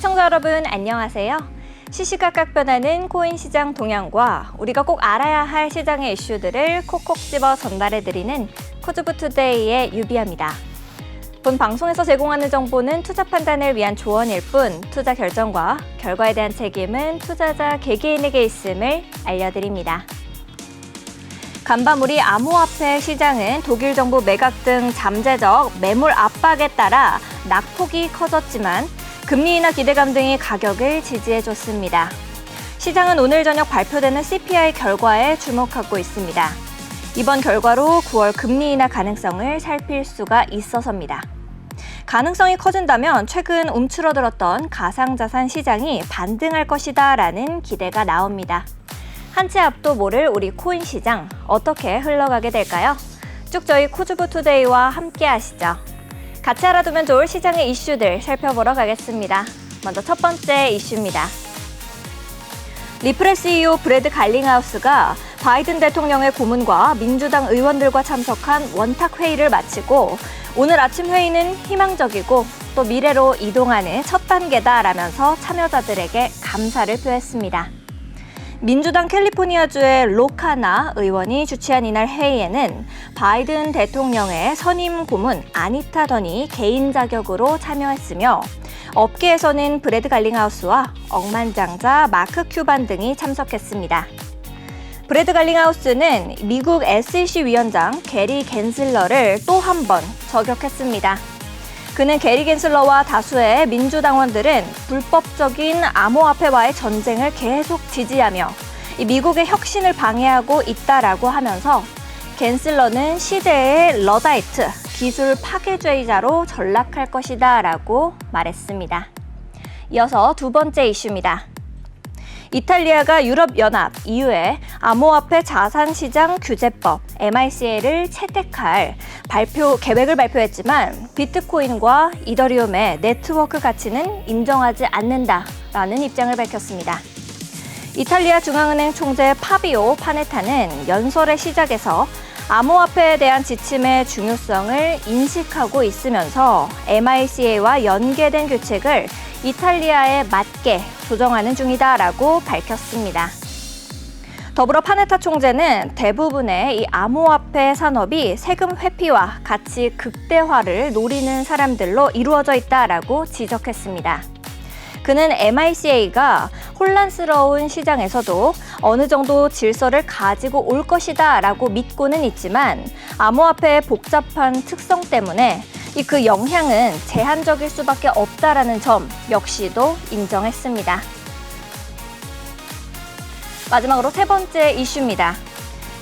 시청자 여러분 안녕하세요. 시시각각 변하는 코인 시장 동향과 우리가 꼭 알아야 할 시장의 이슈들을 콕콕 집어 전달해드리는 코즈부투데이의 유비아입니다. 본 방송에서 제공하는 정보는 투자 판단을 위한 조언일 뿐 투자 결정과 결과에 대한 책임은 투자자 개개인에게 있음을 알려드립니다. 간밤우리 암호화폐 시장은 독일 정부 매각 등 잠재적 매물 압박에 따라 낙폭이 커졌지만 금리 인하 기대감 등이 가격을 지지해줬습니다. 시장은 오늘 저녁 발표되는 CPI 결과에 주목하고 있습니다. 이번 결과로 9월 금리 인하 가능성을 살필 수가 있어서입니다. 가능성이 커진다면 최근 움츠러들었던 가상자산 시장이 반등할 것이다라는 기대가 나옵니다. 한 치 앞도 모를 우리 코인 시장 어떻게 흘러가게 될까요? 쭉 저희 코즈부투데이와 함께 하시죠. 같이 알아두면 좋을 시장의 이슈들 살펴보러 가겠습니다. 먼저 첫 번째 이슈입니다. 리플의 CEO 브래드 갈링하우스가 바이든 대통령의 고문과 민주당 의원들과 참석한 원탁 회의를 마치고 오늘 아침 회의는 희망적이고 또 미래로 이동하는 첫 단계다라면서 참여자들에게 감사를 표했습니다. 민주당 캘리포니아주의 로카나 의원이 주최한 이날 회의에는 바이든 대통령의 선임 고문 아니타 던이 개인 자격으로 참여했으며 업계에서는 브래드 갈링하우스와 억만장자 마크 큐반 등이 참석했습니다. 브래드 갈링하우스는 미국 SEC 위원장 게리 겐슬러를 또 한 번 저격했습니다. 그는 게리 겐슬러와 다수의 민주당원들은 불법적인 암호화폐와의 전쟁을 계속 지지하며 미국의 혁신을 방해하고 있다라고 하면서 겐슬러는 시대의 러다이트, 기술 파괴주의자로 전락할 것이다 라고 말했습니다. 이어서 두 번째 이슈입니다. 이탈리아가 유럽연합 EU의 암호화폐 자산시장 규제법 MICA를 채택할 계획을 발표했지만 비트코인과 이더리움의 네트워크 가치는 인정하지 않는다라는 입장을 밝혔습니다. 이탈리아 중앙은행 총재 파비오 파네타는 연설의 시작에서 암호화폐에 대한 지침의 중요성을 인식하고 있으면서 MICA와 연계된 규칙을 이탈리아에 맞게 조정하는 중이다라고 밝혔습니다. 더불어 파네타 총재는 대부분의 이 암호화폐 산업이 세금 회피와 가치 극대화를 노리는 사람들로 이루어져 있다라고 지적했습니다. 그는 MICA가 혼란스러운 시장에서도 어느 정도 질서를 가지고 올 것이다라고 믿고는 있지만 암호화폐의 복잡한 특성 때문에 그 영향은 제한적일 수밖에 없다라는 점 역시도 인정했습니다. 마지막으로 세 번째 이슈입니다.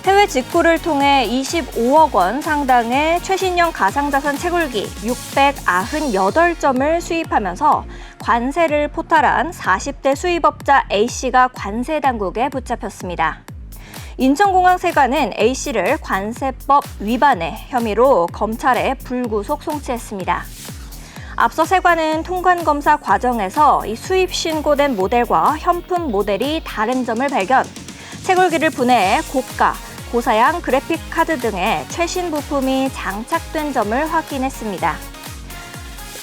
해외 직구를 통해 25억 원 상당의 최신형 가상자산 채굴기 698점을 수입하면서 관세를 포탈한 40대 수입업자 A씨가 관세 당국에 붙잡혔습니다. 인천공항세관은 A씨를 관세법 위반의 혐의로 검찰에 불구속 송치했습니다. 앞서 세관은 통관검사 과정에서 이 수입 신고된 모델과 현품 모델이 다른 점을 발견, 채굴기를 분해해 고가, 고사양 그래픽 카드 등의 최신 부품이 장착된 점을 확인했습니다.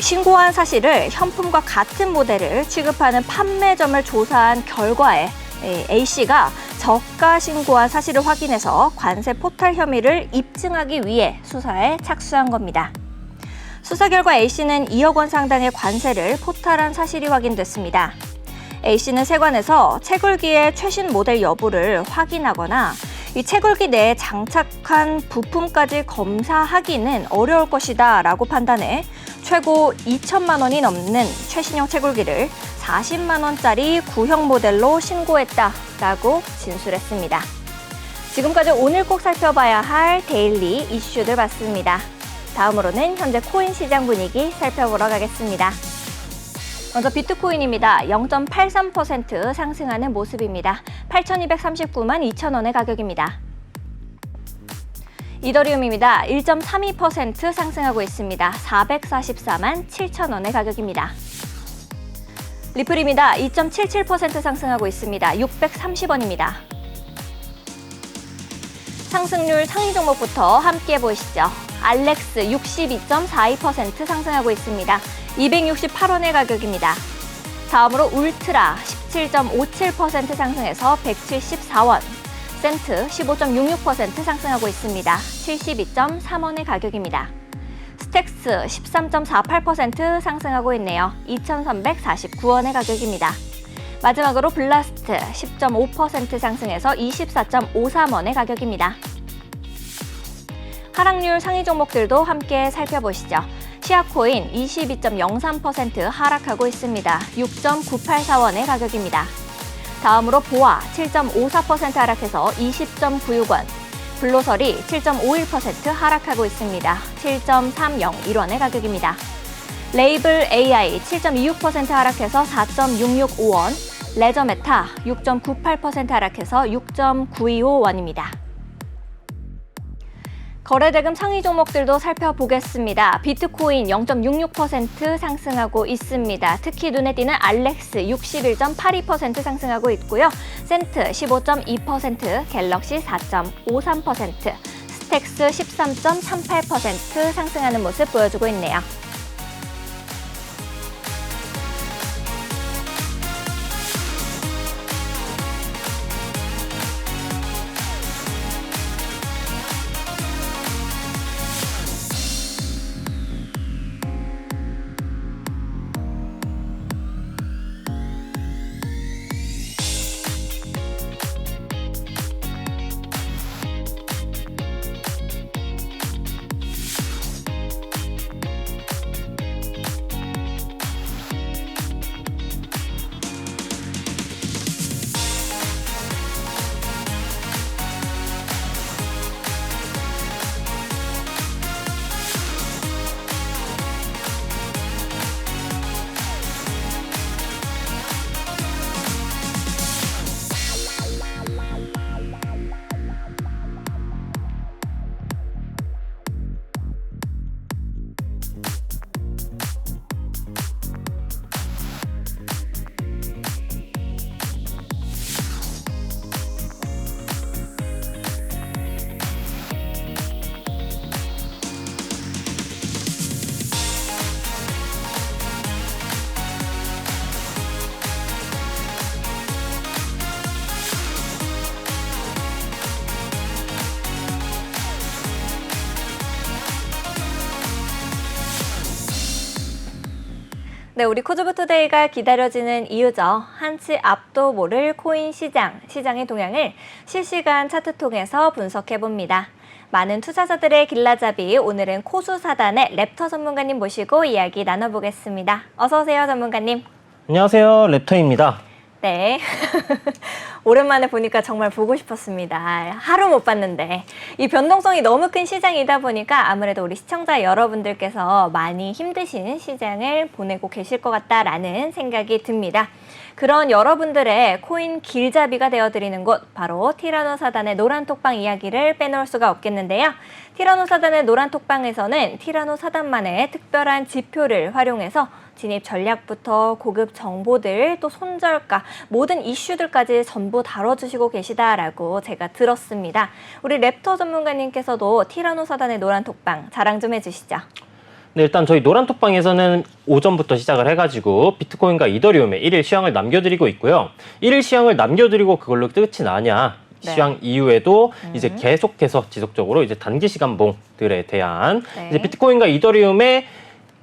신고한 사실을 현품과 같은 모델을 취급하는 판매점을 조사한 결과에 A씨가 저가 신고한 사실을 확인해서 관세 포탈 혐의를 입증하기 위해 수사에 착수한 겁니다. 수사 결과 A씨는 2억 원 상당의 관세를 포탈한 사실이 확인됐습니다. A씨는 세관에서 채굴기의 최신 모델 여부를 확인하거나 이 채굴기 내에 장착한 부품까지 검사하기는 어려울 것이다 라고 판단해 최고 2천만 원이 넘는 최신형 채굴기를 40만 원짜리 구형 모델로 신고했다라고 진술했습니다. 지금까지 오늘 꼭 살펴봐야 할 데일리 이슈들 봤습니다. 다음으로는 현재 코인 시장 분위기 살펴보러 가겠습니다. 먼저 비트코인입니다. 0.83% 상승하는 모습입니다. 8,239만 2천 원의 가격입니다. 이더리움입니다. 1.32% 상승하고 있습니다. 444만 7천 원의 가격입니다. 리플입니다. 2.77% 상승하고 있습니다. 630원입니다. 상승률 상위 종목부터 함께 보시죠. 알렉스 62.42% 상승하고 있습니다. 268원의 가격입니다. 다음으로 울트라 17.57% 상승해서 174원. 센트 15.66% 상승하고 있습니다. 72.3원의 가격입니다. 스택스 13.48% 상승하고 있네요. 2,349원의 가격입니다. 마지막으로 블라스트 10.5% 상승해서 24.53원의 가격입니다. 하락률 상위 종목들도 함께 살펴보시죠. 시아코인 22.03% 하락하고 있습니다. 6.984원의 가격입니다. 다음으로 보아 7.54% 하락해서 20.96원, 블로설이 7.51% 하락하고 있습니다. 7.301원의 가격입니다. 레이블 AI 7.26% 하락해서 4.665원, 레저메타 6.98% 하락해서 6.925원입니다. 거래대금 상위 종목들도 살펴보겠습니다. 비트코인 0.66% 상승하고 있습니다. 특히 눈에 띄는 알렉스 61.82% 상승하고 있고요. 센트 15.2%, 갤럭시 4.53%, 스택스 13.38% 상승하는 모습 보여주고 있네요. 네, 우리 코즈부투데이가 기다려지는 이유죠. 한치 앞도 모를 코인 시장의 동향을 실시간 차트 통해서 분석해봅니다. 많은 투자자들의 길라잡이, 오늘은 코수사단의 랩터 전문가님 모시고 이야기 나눠보겠습니다. 어서 오세요, 전문가님. 안녕하세요, 랩터입니다. 네. 오랜만에 보니까 정말 보고 싶었습니다. 하루 못 봤는데. 이 변동성이 너무 큰 시장이다 보니까 아무래도 우리 시청자 여러분들께서 많이 힘드신 시장을 보내고 계실 것 같다라는 생각이 듭니다. 그런 여러분들의 코인 길잡이가 되어드리는 곳, 바로 티라노사단의 노란톡방 이야기를 빼놓을 수가 없겠는데요. 티라노사단의 노란톡방에서는 티라노사단만의 특별한 지표를 활용해서 진입 전략부터 고급 정보들, 또 손절가, 모든 이슈들까지 전부 다뤄주시고 계시다라고 제가 들었습니다. 우리 랩터 전문가님께서도 티라노사단의 노란톡방 자랑 좀 해주시죠. 네, 일단 저희 노란톡방에서는 오전부터 시작을 해가지고 비트코인과 이더리움의 1일 시황을 남겨드리고 있고요. 1일 시황을 남겨드리고 그걸로 끝이 나냐? 네. 시황 이후에도 이제 계속해서 지속적으로 이제 단기 시간봉들에 대한 이제 비트코인과 이더리움의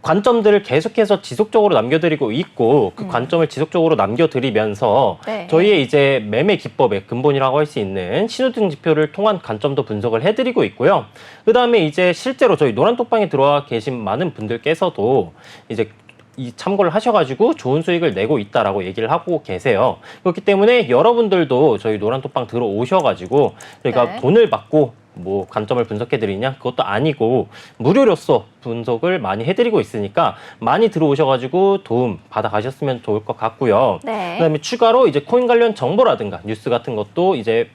관점들을 계속해서 지속적으로 남겨드리고 있고 그 관점을 지속적으로 남겨드리면서 저희의 이제 매매 기법의 근본이라고 할 수 있는 신호등 지표를 통한 관점도 분석을 해드리고 있고요. 그 다음에 이제 실제로 저희 노란톡방에 들어와 계신 많은 분들께서도 이제 이 참고를 하셔가지고 좋은 수익을 내고 있다라고 얘기를 하고 계세요. 그렇기 때문에 여러분들도 저희 노란톡방 들어오셔가지고 저희가 돈을 받고 뭐 관점을 분석해드리냐? 그것도 아니고 무료로서 분석을 많이 해드리고 있으니까 많이 들어오셔가지고 도움 받아가셨으면 좋을 것 같고요. 그다음에 추가로 이제 코인 관련 정보라든가 뉴스 같은 것도 이제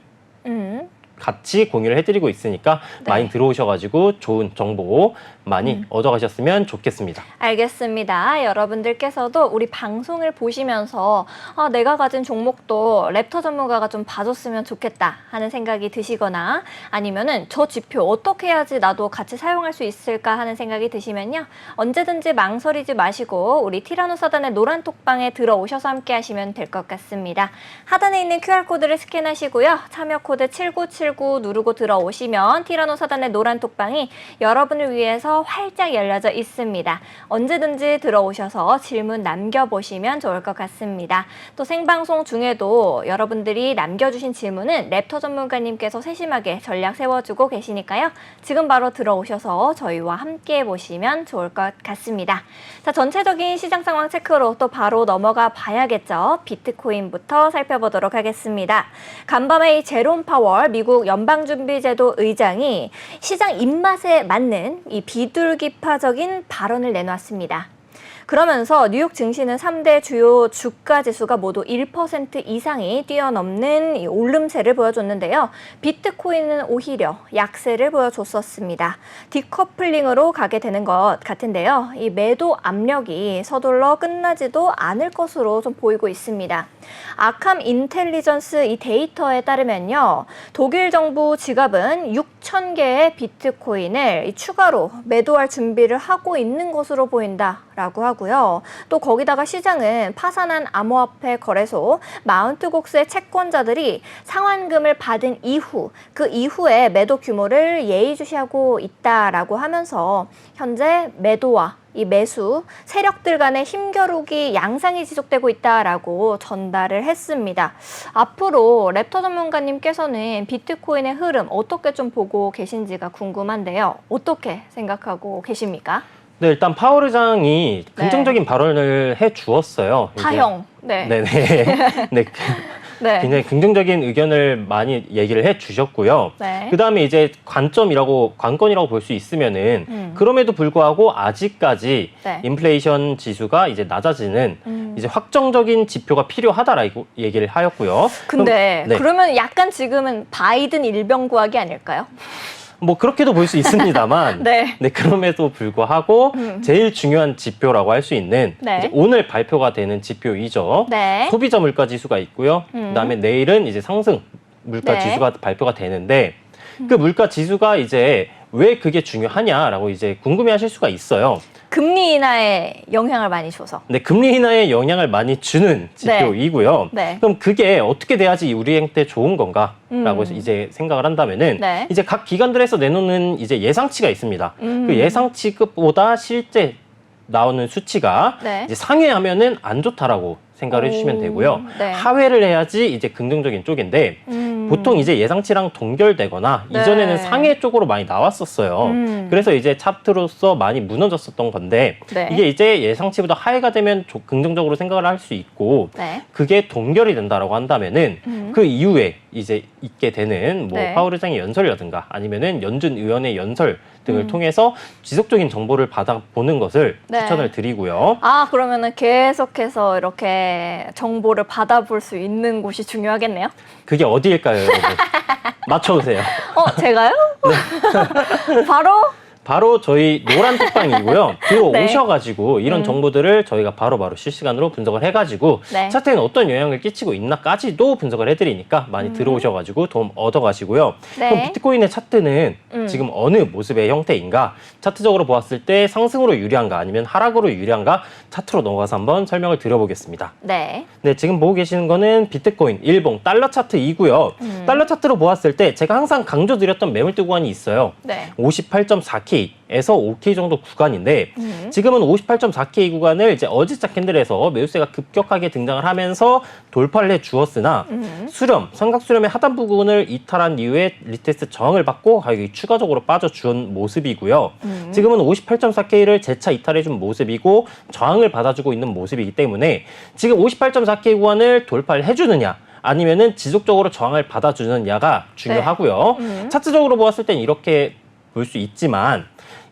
같이 공유를 해드리고 있으니까 네. 많이 들어오셔가지고 좋은 정보 많이 얻어가셨으면 좋겠습니다. 알겠습니다. 여러분들께서도 우리 방송을 보시면서 내가 가진 종목도 랩터 전문가가 좀 봐줬으면 좋겠다 하는 생각이 드시거나 아니면은 저 지표 어떻게 해야지 나도 같이 사용할 수 있을까 하는 생각이 드시면요. 언제든지 망설이지 마시고 우리 티라노사단의 노란 톡방에 들어오셔서 함께 하시면 될 것 같습니다. 하단에 있는 QR코드를 스캔하시고요. 참여 코드 7979 누르고 들어오시면 티라노사단의 노란 톡방이 여러분을 위해서 활짝 열려져 있습니다. 언제든지 들어오셔서 질문 남겨보시면 좋을 것 같습니다. 또 생방송 중에도 여러분들이 남겨주신 질문은 랩터 전문가님께서 세심하게 전략 세워주고 계시니까요. 지금 바로 들어오셔서 저희와 함께 보시면 좋을 것 같습니다. 자, 전체적인 시장 상황 체크로 또 바로 넘어가 봐야겠죠. 비트코인부터 살펴보도록 하겠습니다. 간밤에 제롬 파월 미국 연방준비제도 의장이 시장 입맛에 맞는 이 비둘기파적인 발언을 내놨습니다. 그러면서 뉴욕 증시는 3대 주요 주가 지수가 모두 1% 이상이 뛰어넘는 이 오름세를 보여줬는데요. 비트코인은 오히려 약세를 보여줬었습니다. 디커플링으로 가게 되는 것 같은데요. 이 매도 압력이 서둘러 끝나지도 않을 것으로 좀 보이고 있습니다. 아캄 인텔리전스 이 데이터에 따르면요. 독일 정부 지갑은 6,000개의 비트코인을 추가로 매도할 준비를 하고 있는 것으로 보인다라고 하고요. 또 거기다가 시장은 파산한 암호화폐 거래소 마운트곡스의 채권자들이 상환금을 받은 이후 그 이후에 매도 규모를 예의주시하고 있다라고 하면서 현재 매도와 이 매수 세력들 간의 힘겨루기 양상이 지속되고 있다라고 전달을 했습니다. 앞으로 랩터 전문가님께서는 비트코인의 흐름 어떻게 좀 보고 계신지가 궁금한데요. 어떻게 생각하고 계십니까? 네, 일단 파월 의장이 긍정적인 발언을 해 주었어요. 파형. 네. 네네. 네. 네. 굉장히 긍정적인 의견을 많이 얘기를 해 주셨고요. 네. 그 다음에 이제 관건이라고 볼 수 있으면은 그럼에도 불구하고 아직까지 네. 인플레이션 지수가 이제 낮아지는 이제 확정적인 지표가 필요하다라고 얘기를 하였고요. 근데 네. 그러면 약간 지금은 바이든 일병 구하기 아닐까요? 뭐 그렇게도 볼 수 있습니다만 네. 네, 그럼에도 불구하고 제일 중요한 지표라고 할 수 있는 네. 이제 오늘 발표가 되는 지표이죠. 네. 소비자 물가 지수가 있고요. 그다음에 내일은 이제 상승 물가 네. 지수가 발표가 되는데 그 물가 지수가 이제 왜 그게 중요하냐라고 이제 궁금해하실 수가 있어요. 금리 인하에 영향을 많이 줘서. 네, 금리 인하에 영향을 많이 주는 지표이고요. 네. 그럼 그게 어떻게 돼야지 우리한테 좋은 건가라고 이제 생각을 한다면은 네. 이제 각 기관들에서 내놓는 이제 예상치가 있습니다. 그 예상치보다 실제 나오는 수치가 네. 이제 상회하면은 안 좋다라고 생각을 해주시면 되고요. 네. 하회를 해야지 이제 긍정적인 쪽인데 보통 이제 예상치랑 동결되거나 네. 이전에는 상회 쪽으로 많이 나왔었어요. 그래서 이제 차트로서 많이 무너졌었던 건데 네. 이게 이제 예상치보다 하회가 되면 긍정적으로 생각을 할 수 있고 네. 그게 동결이 된다라고 한다면은 그 이후에 이제 있게 되는 뭐 네. 파월 의장의 연설이라든가 아니면은 연준 의원의 연설 등을 통해서 지속적인 정보를 받아보는 것을 네. 추천을 드리고요. 아, 그러면은 계속해서 이렇게 정보를 받아볼 수 있는 곳이 중요하겠네요. 그게 어디일까요, 여러분? 맞춰보세요. 제가요? 바로 저희 노란 톡방이고요. 들어오셔가지고 이런 네. 정보들을 저희가 바로바로 실시간으로 분석을 해가지고 네. 차트에는 어떤 영향을 끼치고 있나까지도 분석을 해드리니까 많이 들어오셔가지고 도움 얻어가시고요. 네. 그럼 비트코인의 차트는 지금 어느 모습의 형태인가? 차트적으로 보았을 때 상승으로 유리한가 아니면 하락으로 유리한가? 차트로 넘어가서 한번 설명을 드려보겠습니다. 네. 네, 지금 보고 계시는 거는 비트코인, 일봉, 달러 차트이고요. 달러 차트로 보았을 때 제가 항상 강조드렸던 매물대 구간이 있어요. 네. 58.4K에서 5K 정도 구간인데 지금은 58.4K 구간을 이제 어제자 캔들에서 매수세가 급격하게 등장을 하면서 돌파를 해 주었으나 수렴, 삼각 수렴의 하단 부분을 이탈한 이후에 리테스트 저항을 받고 가격이 추가적으로 빠져준 모습이고요. 지금은 58.4K를 재차 이탈해 준 모습이고 저항을 받아주고 있는 모습이기 때문에 지금 58.4K 구간을 돌파를 해주느냐 아니면은 지속적으로 저항을 받아주느냐가 중요하고요. 차트적으로 보았을 땐 이렇게 볼 수 있지만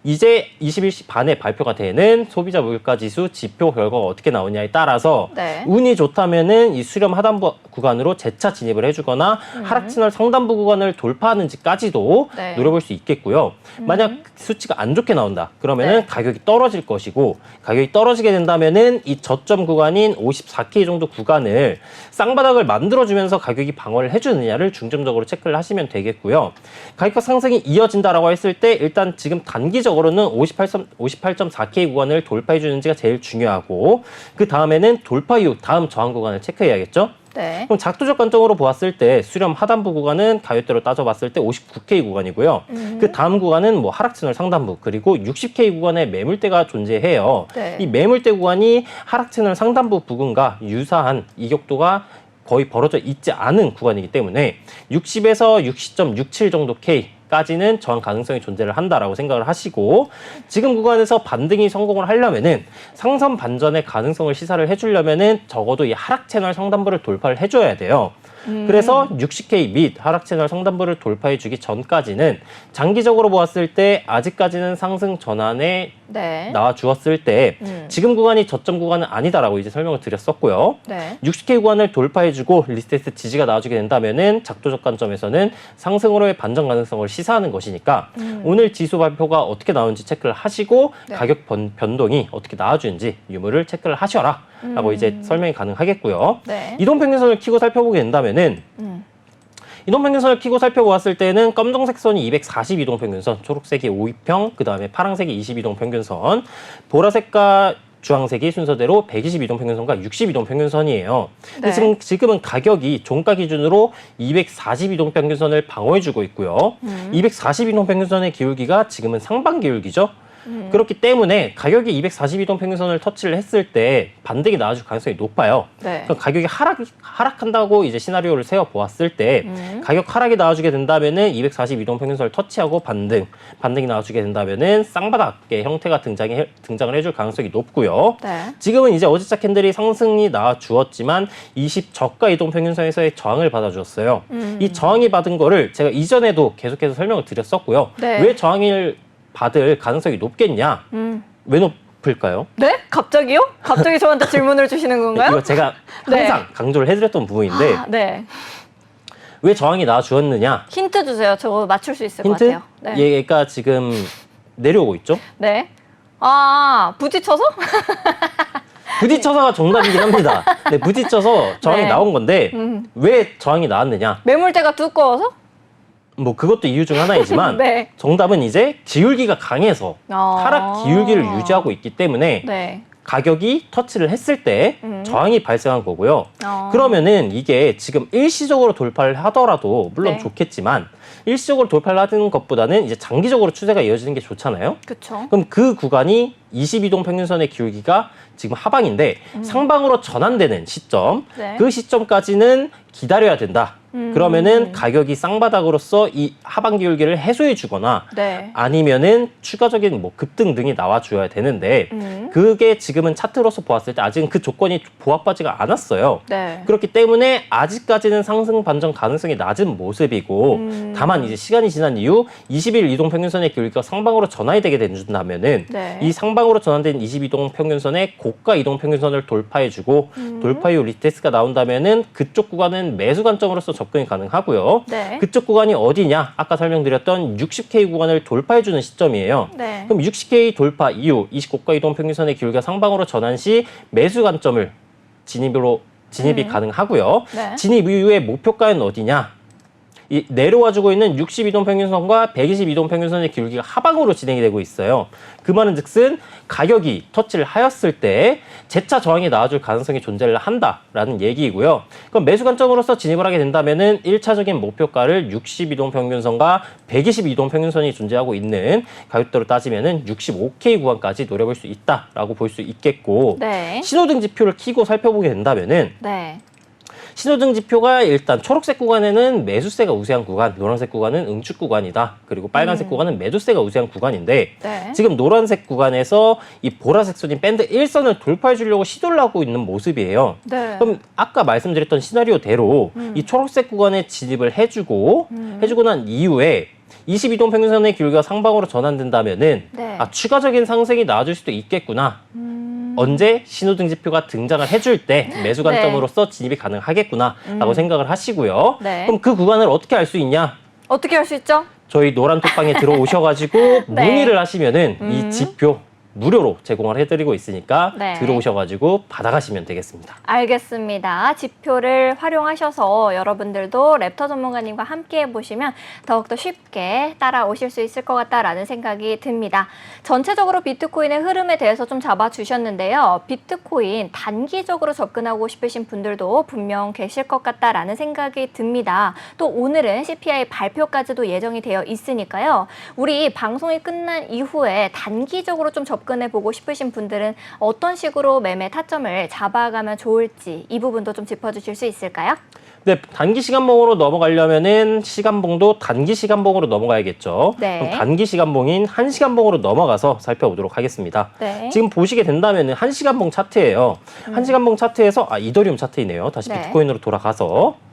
이제 21시 반에 발표가 되는 소비자 물가지수 지표 결과가 어떻게 나오냐에 따라서 네. 운이 좋다면은 이 수렴 하단부 구간으로 재차 진입을 해주거나 하락 채널 상단부 구간을 돌파하는지까지도 네. 노려볼 수 있겠고요. 만약 수치가 안 좋게 나온다 그러면은 네. 가격이 떨어질 것이고, 가격이 떨어지게 된다면은 이 저점 구간인 54K 정도 구간을 쌍바닥을 만들어주면서 가격이 방어를 해주느냐를 중점적으로 체크를 하시면 되겠고요. 가격 상승이 이어진다라고 했을 때 일단 지금 단기적으로는 58.4K 구간을 돌파해 주는지가 제일 중요하고, 그 다음에는 돌파 이후 다음 저항 구간을 체크해야겠죠. 네. 그럼 작도적 관점으로 보았을 때 수렴 하단부 구간은 가격대로 따져봤을 때 59K 구간이고요. 그 다음 구간은 뭐 하락채널 상단부 그리고 60K 구간의 매물대가 존재해요. 네. 이 매물대 구간이 하락채널 상단부 부근과 유사한 이격도가 거의 벌어져 있지 않은 구간이기 때문에 60에서 60.67 정도 K까지는 저항 가능성이 존재를 한다라고 생각을 하시고, 지금 구간에서 반등이 성공을 하려면은 상선 반전의 가능성을 시사를 해주려면은 적어도 이 하락 채널 상단부를 돌파를 해줘야 돼요. 그래서 60K 및 하락 채널 상단부를 돌파해 주기 전까지는 장기적으로 보았을 때 아직까지는 상승 전환에 네. 나와 주었을 때 지금 구간이 저점 구간은 아니다라고 이제 설명을 드렸었고요. 네. 60K 구간을 돌파해주고 리스테이트 지지가 나와주게 된다면은 작도적 관점에서는 상승으로의 반전 가능성을 시사하는 것이니까 오늘 지수 발표가 어떻게 나오는지 체크를 하시고 네. 가격 변동이 어떻게 나와주는지 유무를 체크를 하셔라라고 이제 설명이 가능하겠고요. 네. 이동평균선을 키고 살펴보게 된다면은 이동평균선을 키고 살펴보았을 때는 검정색 선이 240 이동평균선, 초록색이 5위평, 그 다음에 파란색이 20 이동평균선, 보라색과 주황색이 순서대로 120 이동평균선과 60 이동평균선이에요. 근데 네. 지금은 가격이 종가 기준으로 240 이동평균선을 방어해주고 있고요. 240 이동평균선의 기울기가 지금은 상방 기울기죠. 그렇기 때문에 가격이 240 이동평균선을 터치를 했을 때 반등이 나와줄 가능성이 높아요. 네. 그럼 가격이 하락한다고 이제 시나리오를 세워 보았을 때 가격 하락이 나와주게 된다면은 240 이동평균선을 터치하고 반등이 나와주게 된다면은 쌍바닥의 형태가 등장을 해줄 가능성이 높고요. 네. 지금은 이제 어제자 캔들이 상승이 나와 주었지만 20 저가 이동평균선에서의 저항을 받아주었어요. 이 저항이 받은 거를 제가 이전에도 계속해서 설명을 드렸었고요. 네. 왜 저항을 받을 가능성이 높겠냐? 왜 높을까요? 네? 갑자기요? 갑자기 저한테 질문을 주시는 건가요? 이거 제가 항상 네. 강조를 해드렸던 부분인데 아, 네. 왜 저항이 나와 주었느냐? 힌트 주세요. 저 맞출 수 있을 것 힌트? 같아요. 네. 얘가 지금 내려오고 있죠? 네. 아, 부딪혀서? 부딪혀서가 정답이긴 합니다. 네, 부딪혀서 저항이 네. 나온 건데 왜 저항이 나왔느냐? 매물대가 두꺼워서? 뭐 그것도 이유 중 하나이지만 네. 정답은 이제 기울기가 강해서 하락 기울기를 유지하고 있기 때문에 네. 가격이 터치를 했을 때 저항이 발생한 거고요. 어. 그러면은 이게 지금 일시적으로 돌파를 하더라도 물론 네. 좋겠지만 일시적으로 돌파를 하는 것보다는 이제 장기적으로 추세가 이어지는 게 좋잖아요. 그쵸. 그럼 그 구간이 22동 평균선의 기울기가 지금 하방인데 상방으로 전환되는 시점, 네. 그 시점까지는 기다려야 된다. 그러면은 가격이 쌍바닥으로서 이 하방 기울기를 해소해 주거나 네. 아니면은 추가적인 뭐 급등 등이 나와줘야 되는데 그게 지금은 차트로서 보았을 때 아직은 그 조건이 보합하지가 않았어요. 네. 그렇기 때문에 아직까지는 상승 반전 가능성이 낮은 모습이고 다만 이제 시간이 지난 이후 20일 이동 평균선의 기울기가 상방으로 전환이 되게 된다면은 네. 이 상방으로 전환된 22동 평균선의 고가 이동 평균선을 돌파해주고 돌파 이후 리테스트가 나온다면은 그쪽 구간은 매수 관점으로서 접근이 가능하고요. 네. 그쪽 구간이 어디냐? 아까 설명드렸던 60K 구간을 돌파해주는 시점이에요. 네. 그럼 60K 돌파 이후 29가 이동 평균선의 기울기가 상방으로 전환 시 매수 관점을 진입이 가능하고요. 네. 진입 이후의 목표가는 어디냐? 이 내려와주고 있는 62동 평균선과 122동 평균선의 기울기가 하방으로 진행이 되고 있어요. 그 말은 즉슨 가격이 터치를 하였을 때 재차 저항이 나와줄 가능성이 존재를 한다라는 얘기이고요. 그럼 매수 관점으로서 진입을 하게 된다면은 1차적인 목표가를 62동 평균선과 122동 평균선이 존재하고 있는 가격대로 따지면은 65K 구간까지 노려볼 수 있다라고 볼 수 있겠고 네. 신호등 지표를 켜고 살펴보게 된다면은 네. 신호등 지표가 일단 초록색 구간에는 매수세가 우세한 구간, 노란색 구간은 응축 구간이다. 그리고 빨간색 구간은 매도세가 우세한 구간인데 네. 지금 노란색 구간에서 이 보라색 선인 밴드 1선을 돌파해 주려고 시도를 하고 있는 모습이에요. 네. 그럼 아까 말씀드렸던 시나리오대로 이 초록색 구간에 진입을 해주고 난 이후에 22동 평균선의 기울기가 상방으로 전환된다면은 네. 추가적인 상승이 나와줄 수도 있겠구나. 언제 신호등 지표가 등장을 해줄 때 매수 관점으로서 진입이 가능하겠구나라고 생각을 하시고요. 네. 그럼 그 구간을 어떻게 알 수 있냐? 어떻게 할 수 있죠? 저희 노란 톡방에 들어오셔가지고 네. 문의를 하시면은 이 지표 무료로 제공을 해드리고 있으니까 네. 들어오셔가지고 받아가시면 되겠습니다. 알겠습니다. 지표를 활용하셔서 여러분들도 랩터 전문가님과 함께 해보시면 더욱더 쉽게 따라오실 수 있을 것 같다라는 생각이 듭니다. 전체적으로 비트코인의 흐름에 대해서 좀 잡아주셨는데요. 비트코인 단기적으로 접근하고 싶으신 분들도 분명 계실 것 같다라는 생각이 듭니다. 또 오늘은 CPI 발표까지도 예정이 되어 있으니까요. 우리 방송이 끝난 이후에 단기적으로 좀 접근해보고 싶으신 분들은 어떤 식으로 매매 타점을 잡아가면 좋을지 이 부분도 좀 짚어주실 수 있을까요? 네, 단기 시간봉으로 넘어가려면은 시간봉도 단기 시간봉으로 넘어가야겠죠. 네. 그럼 단기 시간봉인 1시간봉으로 넘어가서 살펴보도록 하겠습니다. 네. 지금 보시게 된다면은 1시간봉 차트예요. 1시간봉 차트에서 이더리움 차트이네요. 다시 네. 비트코인으로 돌아가서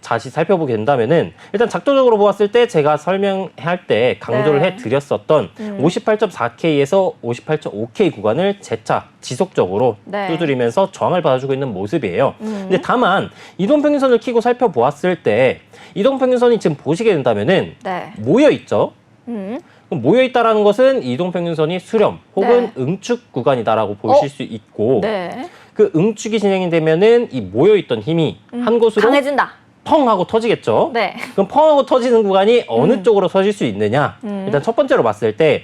다시 살펴보게 된다면은 일단 작도적으로 보았을 때 제가 설명할 때 강조를 네. 해드렸었던 58.4K에서 58.5K 구간을 재차 지속적으로 네. 두드리면서 저항을 받아주고 있는 모습이에요. 근데 다만 이동평균선을 키고 살펴보았을 때 이동평균선이 지금 보시게 된다면은 네. 모여 있죠. 음. 그럼 모여 있다라는 것은 이동평균선이 수렴 혹은 응축 구간이다라고 보실 수 있고 네. 그 응축이 진행이 되면은 이 모여 있던 힘이 한 곳으로 강해진다. 펑 하고 터지겠죠. 네. 그럼 펑 하고 터지는 구간이 어느 쪽으로 서질 수 있느냐? 일단 첫 번째로 봤을 때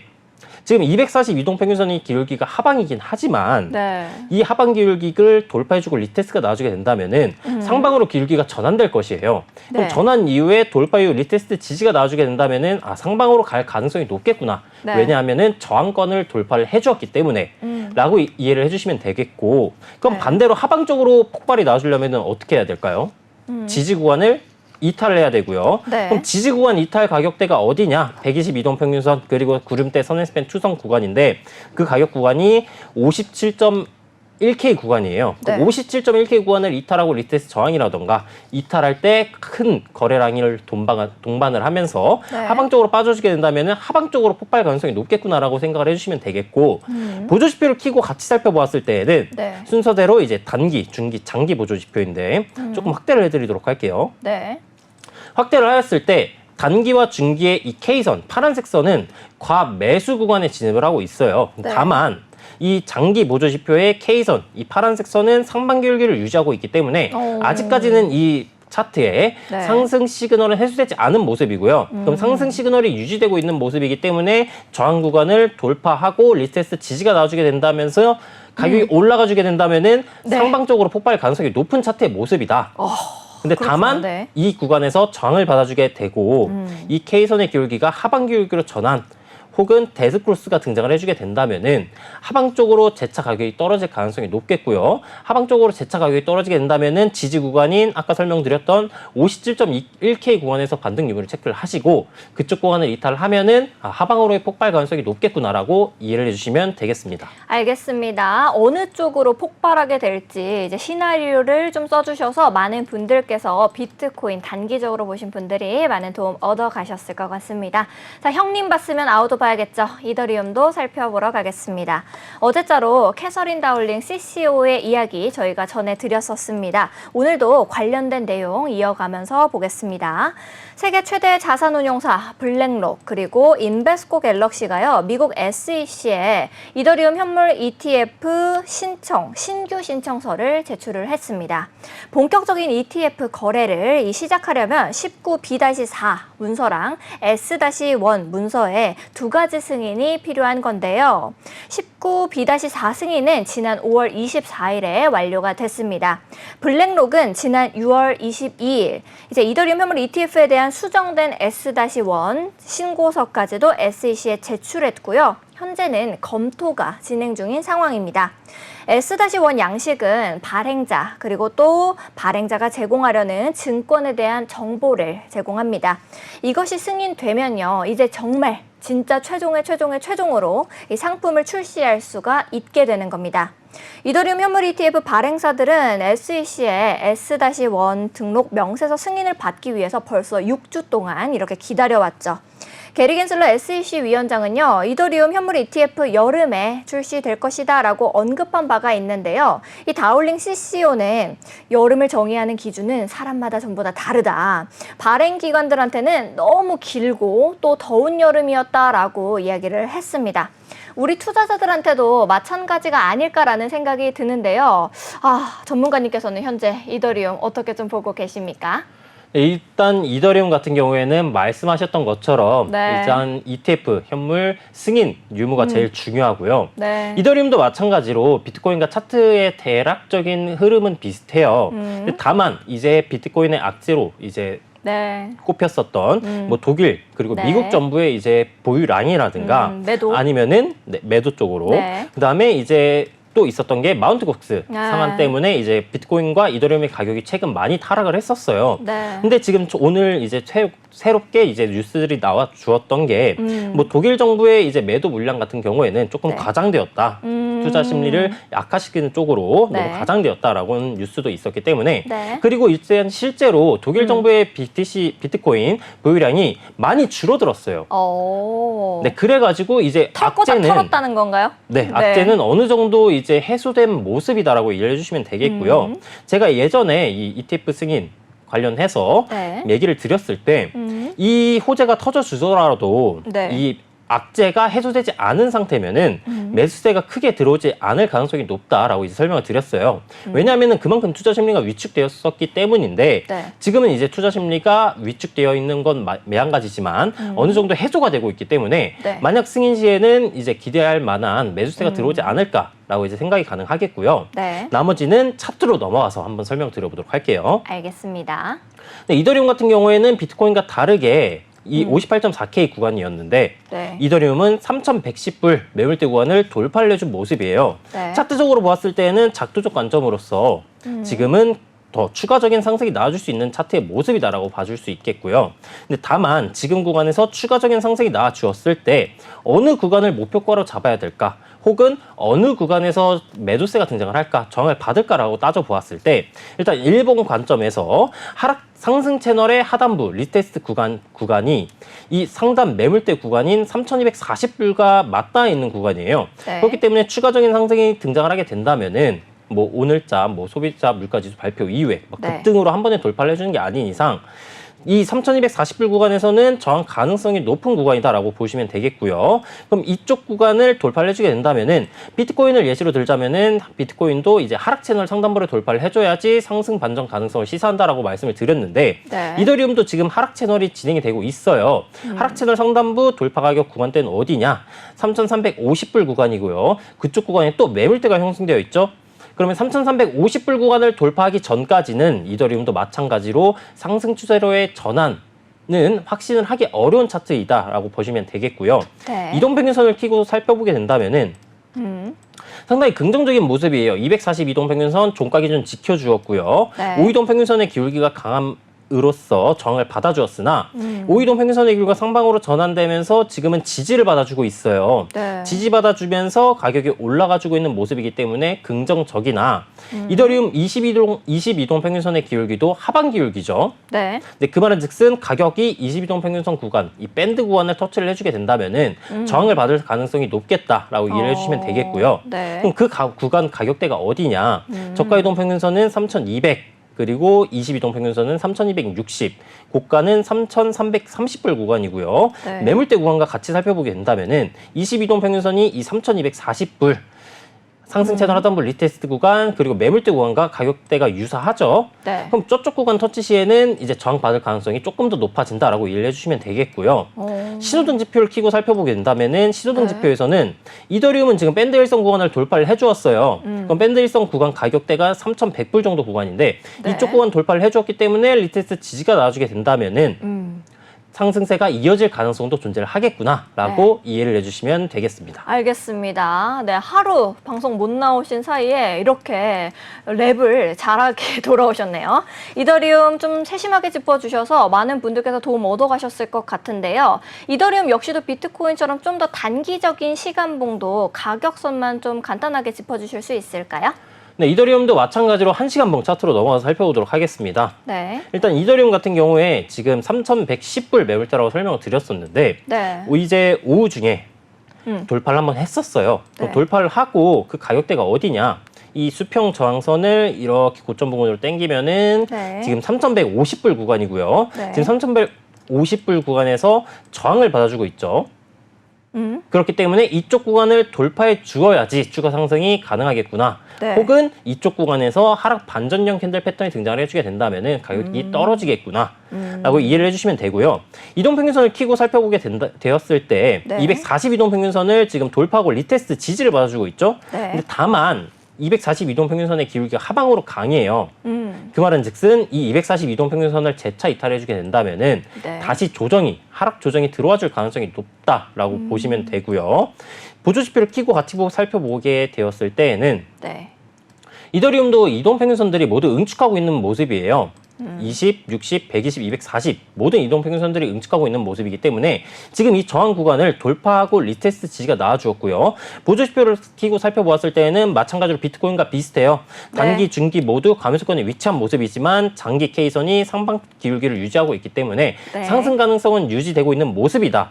지금 240 이동평균선이 기울기가 하방이긴 하지만 네. 이 하방 기울기를 돌파해주고 리테스트가 나와주게 된다면은 상방으로 기울기가 전환될 것이에요. 그럼 네. 전환 전환 이후에 돌파 이후 리테스트 지지가 나와주게 된다면은 상방으로 갈 가능성이 높겠구나. 네. 왜냐하면은 저항권을 돌파를 해주었기 때문에 라고 이해를 해주시면 되겠고 그럼 네. 반대로 하방 쪽으로 폭발이 나와주려면은 어떻게 해야 될까요? 지지 구간을 이탈을 해야 되고요. 네. 그럼 지지 구간 이탈 가격대가 어디냐? 122동 평균선 그리고 구름대 선행스팬 추성 구간인데 그 가격 구간이 57.1K 구간이에요. 네. 57.1K 구간을 이탈하고 리테스트 저항이라던가 이탈할 때 큰 거래량을 동반을 하면서 네. 하방 쪽으로 빠져주게 된다면 하방 쪽으로 폭발 가능성이 높겠구나라고 생각을 해주시면 되겠고 보조지표를 키고 같이 살펴보았을 때에는 네. 순서대로 이제 단기, 중기, 장기 보조지표인데 조금 확대를 해드리도록 할게요. 네. 확대를 하였을 때 단기와 중기의 이 K선, 파란색 선은 과매수 구간에 진입을 하고 있어요. 네. 다만 이 장기 보조지표의 K선, 이 파란색 선은 상방 기울기를 유지하고 있기 때문에 아직까지는 이 차트에 네. 상승 시그널은 해소되지 않은 모습이고요. 그럼 상승 시그널이 유지되고 있는 모습이기 때문에 저항 구간을 돌파하고 리테스트 지지가 나와주게 된다면서 가격이 올라가주게 된다면은 네. 상방 쪽으로 폭발 가능성이 높은 차트의 모습이다. 근데 그렇구나, 다만 네. 이 구간에서 저항을 받아주게 되고 이 K선의 기울기가 하방 기울기로 전환 혹은 데스크로스가 등장을 해주게 된다면은 하방 쪽으로 재차 가격이 떨어질 가능성이 높겠고요. 하방 쪽으로 재차 가격이 떨어지게 된다면은 지지 구간인 아까 설명드렸던 57.1K 구간에서 반등 유무를 체크를 하시고 그쪽 구간을 이탈을 하면은 하방으로의 폭발 가능성이 높겠구나라고 이해를 해주시면 되겠습니다. 알겠습니다. 어느 쪽으로 폭발하게 될지 이제 시나리오를 좀 써주셔서 많은 분들께서 비트코인 단기적으로 보신 분들이 많은 도움 얻어 가셨을 것 같습니다. 자, 형님 봤으면 아우도 봐야겠죠. 이더리움도 살펴보러 가겠습니다. 어제자로 캐서린 다울링 CCO의 이야기 저희가 전해드렸었습니다. 오늘도 관련된 내용 이어가면서 보겠습니다. 세계 최대 자산운용사 블랙록 그리고 인베스코 갤럭시가요. 미국 SEC에 이더리움 현물 ETF 신규 신청서를 제출을 했습니다. 본격적인 ETF 거래를 시작하려면 19B-4 문서랑 S-1 문서에 두 가지 승인이 필요한 건데요. 19B-4 승인은 지난 5월 24일에 완료가 됐습니다. 블랙록은 지난 6월 22일 이제 이더리움 현물 ETF에 대한 수정된 S-1 신고서까지도 SEC에 제출했고요. 현재는 검토가 진행 중인 상황입니다. S-1 양식은 발행자 그리고 또 발행자가 제공하려는 증권에 대한 정보를 제공합니다. 이것이 승인되면요. 이제 정말 진짜 최종으로 이 상품을 출시할 수가 있게 되는 겁니다. 이더리움 현물 ETF 발행사들은 SEC의 S-1 등록 명세서 승인을 받기 위해서 벌써 6주 동안 이렇게 기다려왔죠. 게리 겐슬러 SEC 위원장은요, 이더리움 현물 ETF 여름에 출시될 것이다라고 언급한 바가 있는데요. 이 다울링 CCO는 여름을 정의하는 기준은 사람마다 전부 다 다르다. 발행 기관들한테는 너무 길고 또 더운 여름이었다라고 이야기를 했습니다. 우리 투자자들한테도 마찬가지가 아닐까라는 생각이 드는데요. 전문가님께서는 현재 이더리움 어떻게 좀 보고 계십니까? 일단 이더리움 같은 경우에는 말씀하셨던 것처럼 네. 일단 ETF, 현물, 승인, 유무가 제일 중요하고요. 네. 이더리움도 마찬가지로 비트코인과 차트의 대략적인 흐름은 비슷해요. 근데 다만 이제 비트코인의 악재로 이제 네. 꼽혔었던 뭐 독일 그리고 네. 미국 정부의 이제 보유량이라든가 매도. 아니면은 매도 쪽으로 네. 그다음에 이제 또 있었던 게 마운트 곡스 아. 상한 때문에 이제 비트코인과 이더리움의 가격이 최근 많이 타락을 했었어요. 네. 근데 지금 오늘 이제 새롭게 이제 뉴스들이 나와 주었던 게 뭐 독일 정부의 이제 매도 물량 같은 경우에는 조금 네. 과장되었다. 투자 심리를 약화시키는 쪽으로 네. 너무 과장되었다라고는 뉴스도 있었기 때문에 네. 그리고 일단 실제로 독일 정부의 비트코인 보유량이 많이 줄어들었어요. 네, 그래가지고 이제 털고작 악재는 털었다는 건가요? 네, 악재는 어느 정도 이제 해소된 모습이다라고 이해해 주시면 되겠고요. 제가 예전에 이 ETF 승인 관련해서 네. 얘기를 드렸을 때 이 호재가 터져 주더라도 네. 이 악재가 해소되지 않은 상태면은 매수세가 크게 들어오지 않을 가능성이 높다라고 이제 설명을 드렸어요. 왜냐하면은 그만큼 투자 심리가 위축되었었기 때문인데 네. 지금은 이제 투자 심리가 위축되어 있는 건 매한가지지만 어느 정도 해소가 되고 있기 때문에 네. 만약 승인 시에는 이제 기대할 만한 매수세가 들어오지 않을까라고 이제 생각이 가능하겠고요. 네. 나머지는 차트로 넘어가서 한번 설명드려보도록 할게요. 알겠습니다. 네, 이더리움 같은 경우에는 비트코인과 다르게 이 58.4K 구간이었는데 네. 이더리움은 3,110불 매물대 구간을 돌파를 해준 모습이에요. 네. 차트적으로 보았을 때는 작도적 관점으로서 지금은 더 추가적인 상승이 나와줄 수 있는 차트의 모습이다라고 봐줄 수 있겠고요. 근데 다만 지금 구간에서 추가적인 상승이 나와주었을 때 어느 구간을 목표가로 잡아야 될까? 혹은 어느 구간에서 매도세가 등장을 할까? 정을 받을까라고 따져보았을 때 일단 일본 관점에서 상승 채널의 하단부 리테스트 구간이 이 상단 매물대 구간인 3,240불과 맞닿아 있는 구간이에요. 네. 그렇기 때문에 추가적인 상승이 등장을 하게 된다면은 뭐 오늘자 뭐 소비자 물가지수 발표 이후에 네. 급등으로 한 번에 돌파를 해주는 게 아닌 이상 이 3,240불 구간에서는 저항 가능성이 높은 구간이다라고 보시면 되겠고요. 그럼 이쪽 구간을 돌파를 해주게 된다면은 비트코인을 예시로 들자면은 비트코인도 이제 하락 채널 상단부를 돌파를 해줘야지 상승 반전 가능성을 시사한다라고 말씀을 드렸는데 네. 이더리움도 지금 하락 채널이 진행이 되고 있어요. 하락 채널 상단부 돌파 가격 구간대는 어디냐? 3,350불 구간이고요. 그쪽 구간에 또 매물대가 형성되어 있죠. 그러면 3,350불 구간을 돌파하기 전까지는 이더리움도 마찬가지로 상승 추세로의 전환은 확신을 하기 어려운 차트이다라고 보시면 되겠고요. 네. 이동평균선을 켜고 살펴보게 된다면은 상당히 긍정적인 모습이에요. 240 이동평균선 종가 기준 지켜주었고요. 네. 5이동 평균선의 기울기가 강함으로써 저항을 받아주었으나 5이동 평균선의 기울기가 상방으로 전환되면서 지금은 지지를 받아주고 있어요. 네. 지지 받아주면서 가격이 올라가주고 있는 모습이기 때문에 긍정적이나 이더리움 22동 평균선의 기울기도 하방 기울기죠. 네. 근데 그 말은 즉슨 가격이 22동 평균선 구간, 이 밴드 구간을 터치를 해주게 된다면은 저항을 받을 가능성이 높겠다라고 이해를 해주시면 되겠고요. 네. 그럼 그 구간 가격대가 어디냐? 저가 이동 평균선은 3,200. 그리고 22동 평균선은 3,260, 고가는 3,330불 구간이고요. 네. 매물대 구간과 같이 살펴보게 된다면은 22동 평균선이 이 3,240불 상승 채널 하단부 리테스트 구간 그리고 매물대 구간과 가격대가 유사하죠. 네. 그럼 저쪽 구간 터치 시에는 이제 저항 받을 가능성이 조금 더 높아진다라고 이해를 해주시면 되겠고요. 신호등 지표를 켜고 살펴보게 된다면은 신호등 네. 지표에서는 이더리움은 지금 밴드 일선 구간을 돌파를 해주었어요. 그럼 밴드 일선 구간 가격대가 3,100불 정도 구간인데 네. 이쪽 구간 돌파를 해주었기 때문에 리테스트 지지가 나와주게 된다면은 상승세가 이어질 가능성도 존재를 하겠구나라고 이해를 해주시면 되겠습니다. 알겠습니다. 네, 하루 방송 못 나오신 사이에 이렇게 랩을 잘하게 돌아오셨네요. 이더리움 좀 세심하게 짚어주셔서 많은 분들께서 도움 얻어가셨을 것 같은데요. 이더리움 역시도 비트코인처럼 좀 더 단기적인 시간봉도 가격선만 좀 간단하게 짚어주실 수 있을까요? 네, 이더리움도 마찬가지로 1시간봉 차트로 넘어가서 살펴보도록 하겠습니다. 네. 일단 이더리움 같은 경우에 지금 3,110불 매물대라고 설명을 드렸었는데 네. 이제 오후 중에 돌파를 한번 했었어요. 그럼 네. 돌파를 하고 그 가격대가 어디냐? 이 수평 저항선을 이렇게 고점 부근으로 당기면은 네. 지금 3,150불 구간이고요. 네. 지금 3,150불 구간에서 저항을 받아주고 있죠. 그렇기 때문에 이쪽 구간을 돌파해 주어야지 추가 상승이 가능하겠구나. 네. 혹은 이쪽 구간에서 하락 반전형 캔들 패턴이 등장을 해주게 된다면 가격이 떨어지겠구나 라고 이해를 해주시면 되고요. 이동평균선을 키고 살펴보게 되었을 때 네. 242동평균선을 지금 돌파하고 리테스트 지지를 받아주고 있죠. 네. 근데 다만 242동평균선의 기울기가 하방으로 강해요. 그 말은 즉슨 이 242동평균선을 재차 이탈해주게 된다면은 네. 다시 하락 조정이 들어와 줄 가능성이 높다라고 보시면 되고요. 보조지표를 키고 같이 살펴보게 되었을 때에는 네. 이더리움도 이동평균선들이 모두 응축하고 있는 모습이에요. 20, 60, 120, 240 모든 이동평균선들이 응축하고 있는 모습이기 때문에 지금 이 저항 구간을 돌파하고 리테스트 지지가 나와주었고요. 보조지표를 키고 살펴보았을 때는 마찬가지로 비트코인과 비슷해요. 단기, 네. 중기 모두 감소권에 위치한 모습이지만 장기 K선이 상방 기울기를 유지하고 있기 때문에 네. 상승 가능성은 유지되고 있는 모습이다.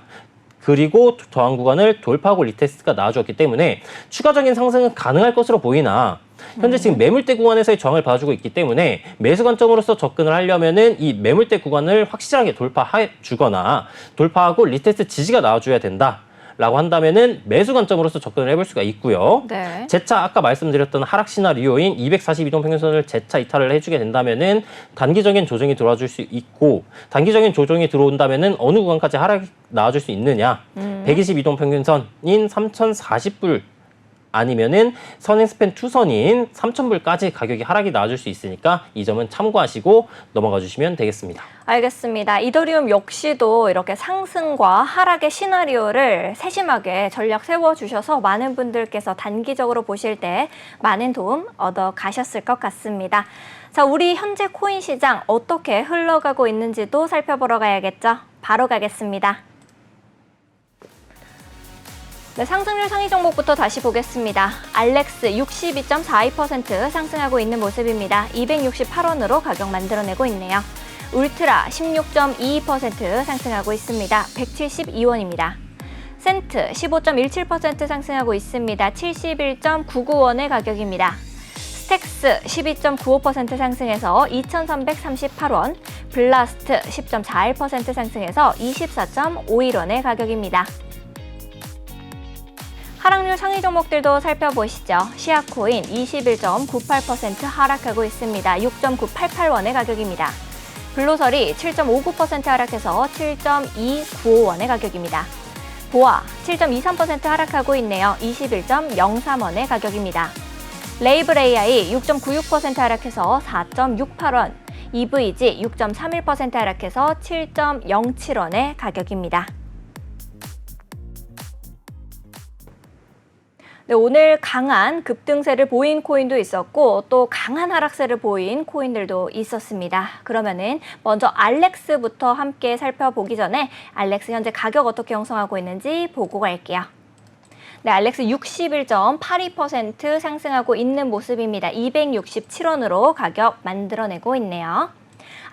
그리고 저항 구간을 돌파하고 리테스트가 나와주었기 때문에 추가적인 상승은 가능할 것으로 보이나 현재 지금 매물대 구간에서의 저항을 봐주고 있기 때문에 매수 관점으로서 접근을 하려면은 이 매물대 구간을 확실하게 돌파해 주거나 돌파하고 리테스트 지지가 나와줘야 된다라고 한다면은 매수 관점으로서 접근을 해볼 수가 있고요. 네. 재차 아까 말씀드렸던 하락 시나리오인 242동 평균선을 재차 이탈을 해주게 된다면은 단기적인 조정이 들어와줄 수 있고 단기적인 조정이 들어온다면은 어느 구간까지 하락이 나와줄 수 있느냐? 122동 평균선인 3,040불 아니면은 선행스팬 투선인 3,000불까지 가격이 하락이 나와줄 수 있으니까 이 점은 참고하시고 넘어가 주시면 되겠습니다. 알겠습니다. 이더리움 역시도 이렇게 상승과 하락의 시나리오를 세심하게 전략 세워주셔서 많은 분들께서 단기적으로 보실 때 많은 도움 얻어 가셨을 것 같습니다. 자, 우리 현재 코인 시장 어떻게 흘러가고 있는지도 살펴보러 가야겠죠? 바로 가겠습니다. 네, 상승률 상위 종목부터 다시 보겠습니다. 알렉스 62.42% 상승하고 있는 모습입니다. 268원으로 가격 만들어내고 있네요. 울트라 16.22% 상승하고 있습니다. 172원입니다. 센트 15.17% 상승하고 있습니다. 71.99원의 가격입니다. 스택스 12.95% 상승해서 2,338원, 블라스트 10.41% 상승해서 24.51원의 가격입니다. 하락률 상위 종목들도 살펴보시죠. 시아코인 21.98% 하락하고 있습니다. 6.988원의 가격입니다. 블로설이 7.59% 하락해서 7.295원의 가격입니다. 보아 7.23% 하락하고 있네요. 21.03원의 가격입니다. 레이블 AI 6.96% 하락해서 4.68원, EVG 6.31% 하락해서 7.07원의 가격입니다. 네, 오늘 강한 급등세를 보인 코인도 있었고 또 강한 하락세를 보인 코인들도 있었습니다. 그러면은 먼저 알렉스부터 함께 살펴보기 전에 알렉스 현재 가격 어떻게 형성하고 있는지 보고 갈게요. 네, 알렉스 61.82% 상승하고 있는 모습입니다. 267원으로 가격 만들어내고 있네요.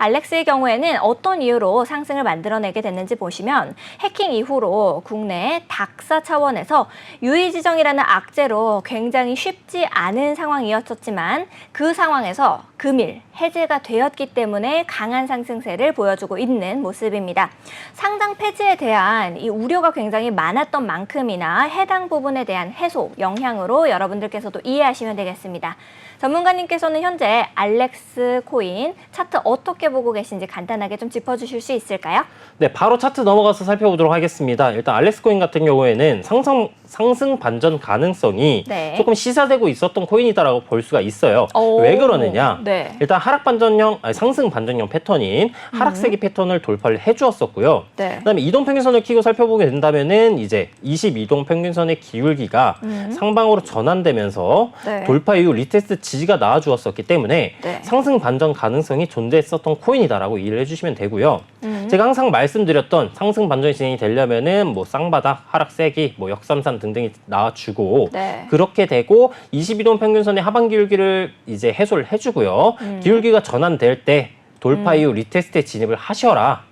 알렉스의 경우에는 어떤 이유로 상승을 만들어내게 됐는지 보시면 해킹 이후로 국내 닥사 차원에서 유의지정이라는 악재로 굉장히 쉽지 않은 상황이었었지만 그 상황에서 금일 해제가 되었기 때문에 강한 상승세를 보여주고 있는 모습입니다. 상장 폐지에 대한 이 우려가 굉장히 많았던 만큼이나 해당 부분에 대한 해소 영향으로 여러분들께서도 이해하시면 되겠습니다. 전문가님께서는 현재 알렉스 코인 차트 어떻게 보고 계신지 간단하게 좀 짚어주실 수 있을까요? 네, 바로 차트 넘어가서 살펴보도록 하겠습니다. 일단 알렉스 코인 같은 경우에는 상승 반전 가능성이 네. 조금 시사되고 있었던 코인이다라고 볼 수가 있어요. 왜 그러느냐? 네. 일단 상승 반전형 패턴인 하락세기 패턴을 돌파를 해주었었고요. 네. 그다음에 이동평균선을 키고 살펴보게 된다면은 이제 22동 평균선의 기울기가 상방으로 전환되면서 네. 돌파 이후 리테스트 지지가 나와주었었기 때문에 네. 상승 반전 가능성이 존재했었던 코인이다라고 이해를 해주시면 되고요. 제가 항상 말씀드렸던 상승 반전이 진행이 되려면은 뭐 쌍바닥, 하락 세기, 뭐 역삼산 등등이 나와주고 네. 그렇게 되고 22동 평균선의 하반 기울기를 이제 해소를 해주고요. 기울기가 전환될 때 돌파 이후 리테스트에 진입을 하셔라.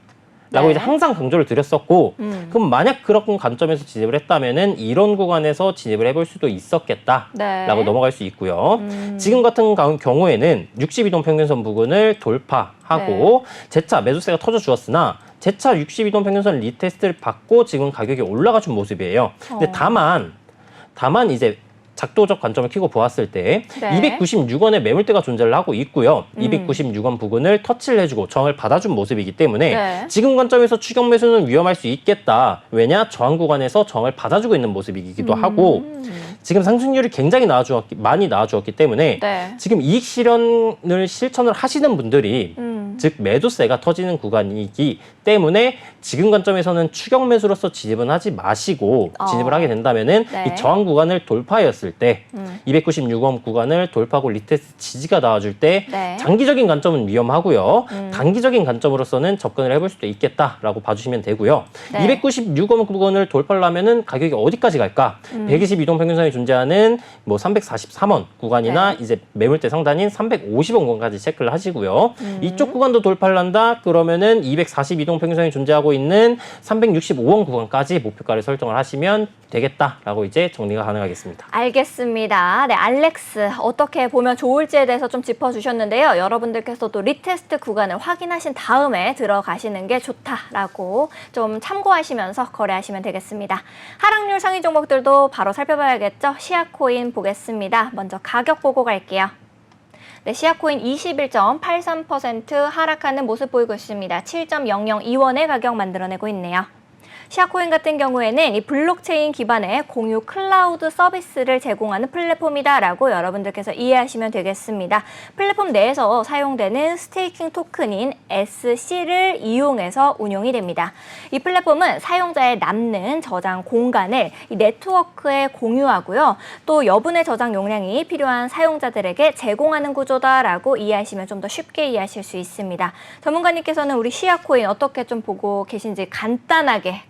라고 네. 이제 항상 강조를 드렸었고, 그럼 만약 그런 관점에서 진입을 했다면은 이런 구간에서 진입을 해볼 수도 있었겠다라고 네. 넘어갈 수 있고요. 지금 같은 경우에는 62동 평균선 부근을 돌파하고 재차 매수세가 터져 주었으나 재차 62동 평균선 리테스트를 받고 지금 가격이 올라가 준 모습이에요. 근데 다만 이제 작도적 관점을 켜고 보았을 때 네. 296원의 매물대가 존재를 하고 있고요. 296원 부근을 터치를 해주고 저항을 받아준 모습이기 때문에 네. 지금 관점에서 추격 매수는 위험할 수 있겠다. 왜냐? 저항 구간에서 저항을 받아주고 있는 모습이기도 하고 지금 상승률이 굉장히 많이 나와주었기 때문에 네. 지금 이익 실현을 실천을 하시는 분들이 즉 매도세가 터지는 구간이기 때문에 지금 관점에서는 추격 매수로서 진입은 하지 마시고 진입을 하게 된다면은 네. 이 저항 구간을 돌파했을 때 296원 구간을 돌파하고 리테스트 지지가 나와줄 때 네. 장기적인 관점은 위험하고요. 단기적인 관점으로서는 접근을 해볼 수도 있겠다라고 봐주시면 되고요. 네. 296원 구간을 돌파하려면은 가격이 어디까지 갈까? 122동 평균선이 존재하는 뭐 343원 구간이나 네. 이제 매물대 상단인 350원 구간까지 체크를 하시고요. 이쪽 구간도 돌파를 한다? 그러면은 242동 평균선이 존재하고 있는 365원 구간까지 목표가를 설정을 하시면 되겠다라고 이제 정리가 가능하겠습니다. 알겠습니다. 네, 알렉스 어떻게 보면 좋을지에 대해서 좀 짚어주셨는데요. 여러분들께서도 리테스트 구간을 확인하신 다음에 들어가시는 게 좋다라고 좀 참고하시면서 거래하시면 되겠습니다. 하락률 상위 종목들도 바로 살펴봐야겠죠. 시아코인 보겠습니다. 먼저 가격 보고 갈게요. 네, 시아코인 21.83% 하락하는 모습 보이고 있습니다. 7.002원의 가격 만들어내고 있네요. 시아코인 같은 경우에는 이 블록체인 기반의 공유 클라우드 서비스를 제공하는 플랫폼이다라고 여러분들께서 이해하시면 되겠습니다. 플랫폼 내에서 사용되는 스테이킹 토큰인 SC를 이용해서 운용이 됩니다. 이 플랫폼은 사용자의 남는 저장 공간을 이 네트워크에 공유하고요. 또 여분의 저장 용량이 필요한 사용자들에게 제공하는 구조다라고 이해하시면 좀 더 쉽게 이해하실 수 있습니다. 전문가님께서는 우리 시아코인 어떻게 좀 보고 계신지 간단하게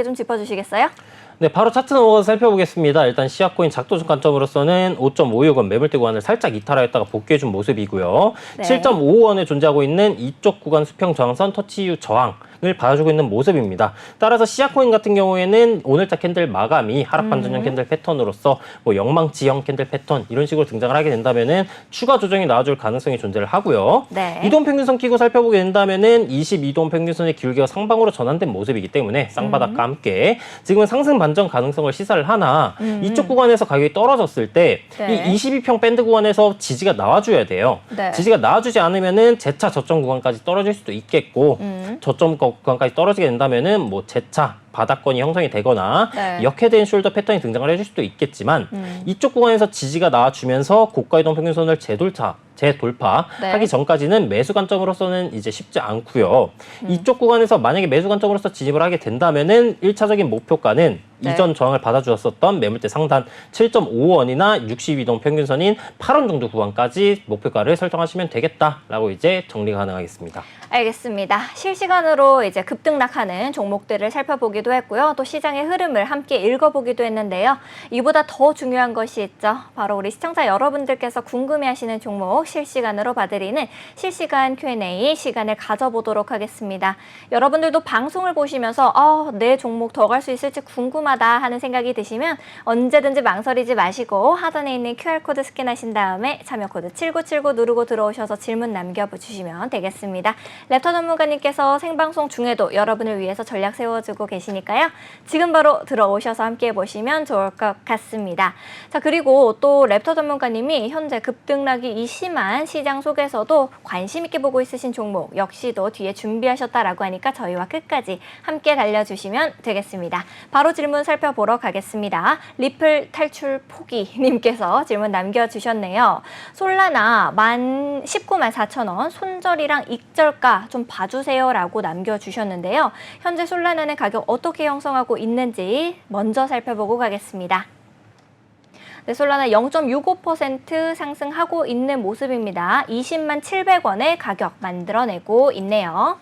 좀 짚어주시겠어요? 네, 바로 차트 넘어가서 살펴보겠습니다. 일단 시아코인 작도적 관점으로서는 5.56원 매물대 구간을 살짝 이탈하였다가 복귀해준 모습이고요. 네. 7.55원에 존재하고 있는 이쪽 구간 수평 저항선 터치 이후 저항을 받아주고 있는 모습입니다. 따라서 시아코인 같은 경우에는 오늘자 캔들 마감이 하락 반전형 캔들 패턴으로서 뭐 영망지형 캔들 패턴 이런 식으로 등장을 하게 된다면은 추가 조정이 나와줄 가능성이 존재를 하고요. 네. 이동 평균선 끼고 살펴보게 된다면은 22동 평균선의 기울기가 상방으로 전환된 모습이기 때문에 쌍바닥과 함께 지금은 상승 반전 가능성을 시사를 하나 이쪽 구간에서 가격이 떨어졌을 때 네. 이 22평 밴드 구간에서 지지가 나와줘야 돼요. 네. 지지가 나와주지 않으면은 재차 저점 구간까지 떨어질 수도 있겠고 저점 구간까지 떨어지게 된다면은 뭐 재차 바닥권이 형성이 되거나 네. 역해된 숄더 패턴이 등장을 해줄 수도 있겠지만 이쪽 구간에서 지지가 나와주면서 고가 이동 평균선을 재돌파하기 네. 전까지는 매수 관점으로서는 이제 쉽지 않고요. 이쪽 구간에서 만약에 매수 관점으로서 진입을 하게 된다면은 1차적인 목표가는 네. 이전 저항을 받아주었었던 매물대 상단 7.55원이나 62동 평균선인 8원 정도 구간까지 목표가를 설정하시면 되겠다라고 이제 정리가 가능하겠습니다. 알겠습니다. 실시간으로 이제 급등락하는 종목들을 살펴보기도 했고요. 또 시장의 흐름을 함께 읽어보기도 했는데요. 이보다 더 중요한 것이 있죠. 바로 우리 시청자 여러분들께서 궁금해하시는 종목 실시간으로 봐드리는 실시간 Q&A 시간을 가져보도록 하겠습니다. 여러분들도 방송을 보시면서 내 종목 더 갈 수 있을지 궁금하다 하는 생각이 드시면 언제든지 망설이지 마시고 하단에 있는 QR코드 스캔하신 다음에 참여코드 7979 누르고 들어오셔서 질문 남겨주시면 되겠습니다. 랩터 전문가님께서 생방송 중에도 여러분을 위해서 전략 세워주고 계시니까요. 지금 바로 들어오셔서 함께 보시면 좋을 것 같습니다. 자, 그리고 또 랩터 전문가님이 현재 급등락이 심한 시장 속에서도 관심 있게 보고 있으신 종목 역시도 뒤에 준비하셨다라고 하니까 저희와 끝까지 함께 달려주시면 되겠습니다. 바로 질문 살펴보러 가겠습니다. 리플 탈출 포기님께서 질문 남겨주셨네요. 솔라나 19만 4천 원 손절이랑 익절가 좀 봐주세요라고 남겨주셨는데요. 현재 솔라나는 가격 어떻게 형성하고 있는지 먼저 살펴보고 가겠습니다. 네, 솔라나 0.65% 상승하고 있는 모습입니다. 20만 700원의 가격 만들어내고 있네요.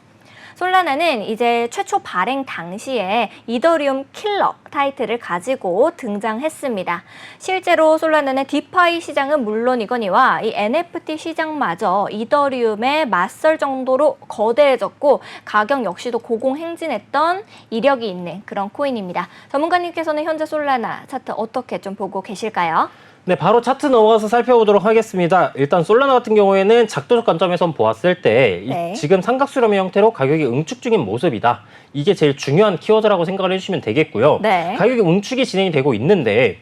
솔라나는 이제 최초 발행 당시에 이더리움 킬러 타이틀을 가지고 등장했습니다. 실제로 솔라나는 디파이 시장은 물론이거니와 이 NFT 시장마저 이더리움에 맞설 정도로 거대해졌고 가격 역시도 고공행진했던 이력이 있는 그런 코인입니다. 전문가님께서는 현재 솔라나 차트 어떻게 좀 보고 계실까요? 네, 바로 차트 넘어가서 살펴보도록 하겠습니다. 일단 솔라나 같은 경우에는 작도적 관점에서 보았을 때 네. 지금 삼각수렴의 형태로 가격이 응축 중인 모습이다. 이게 제일 중요한 키워드라고 생각을 해주시면 되겠고요. 네. 가격이 응축이 진행이 되고 있는데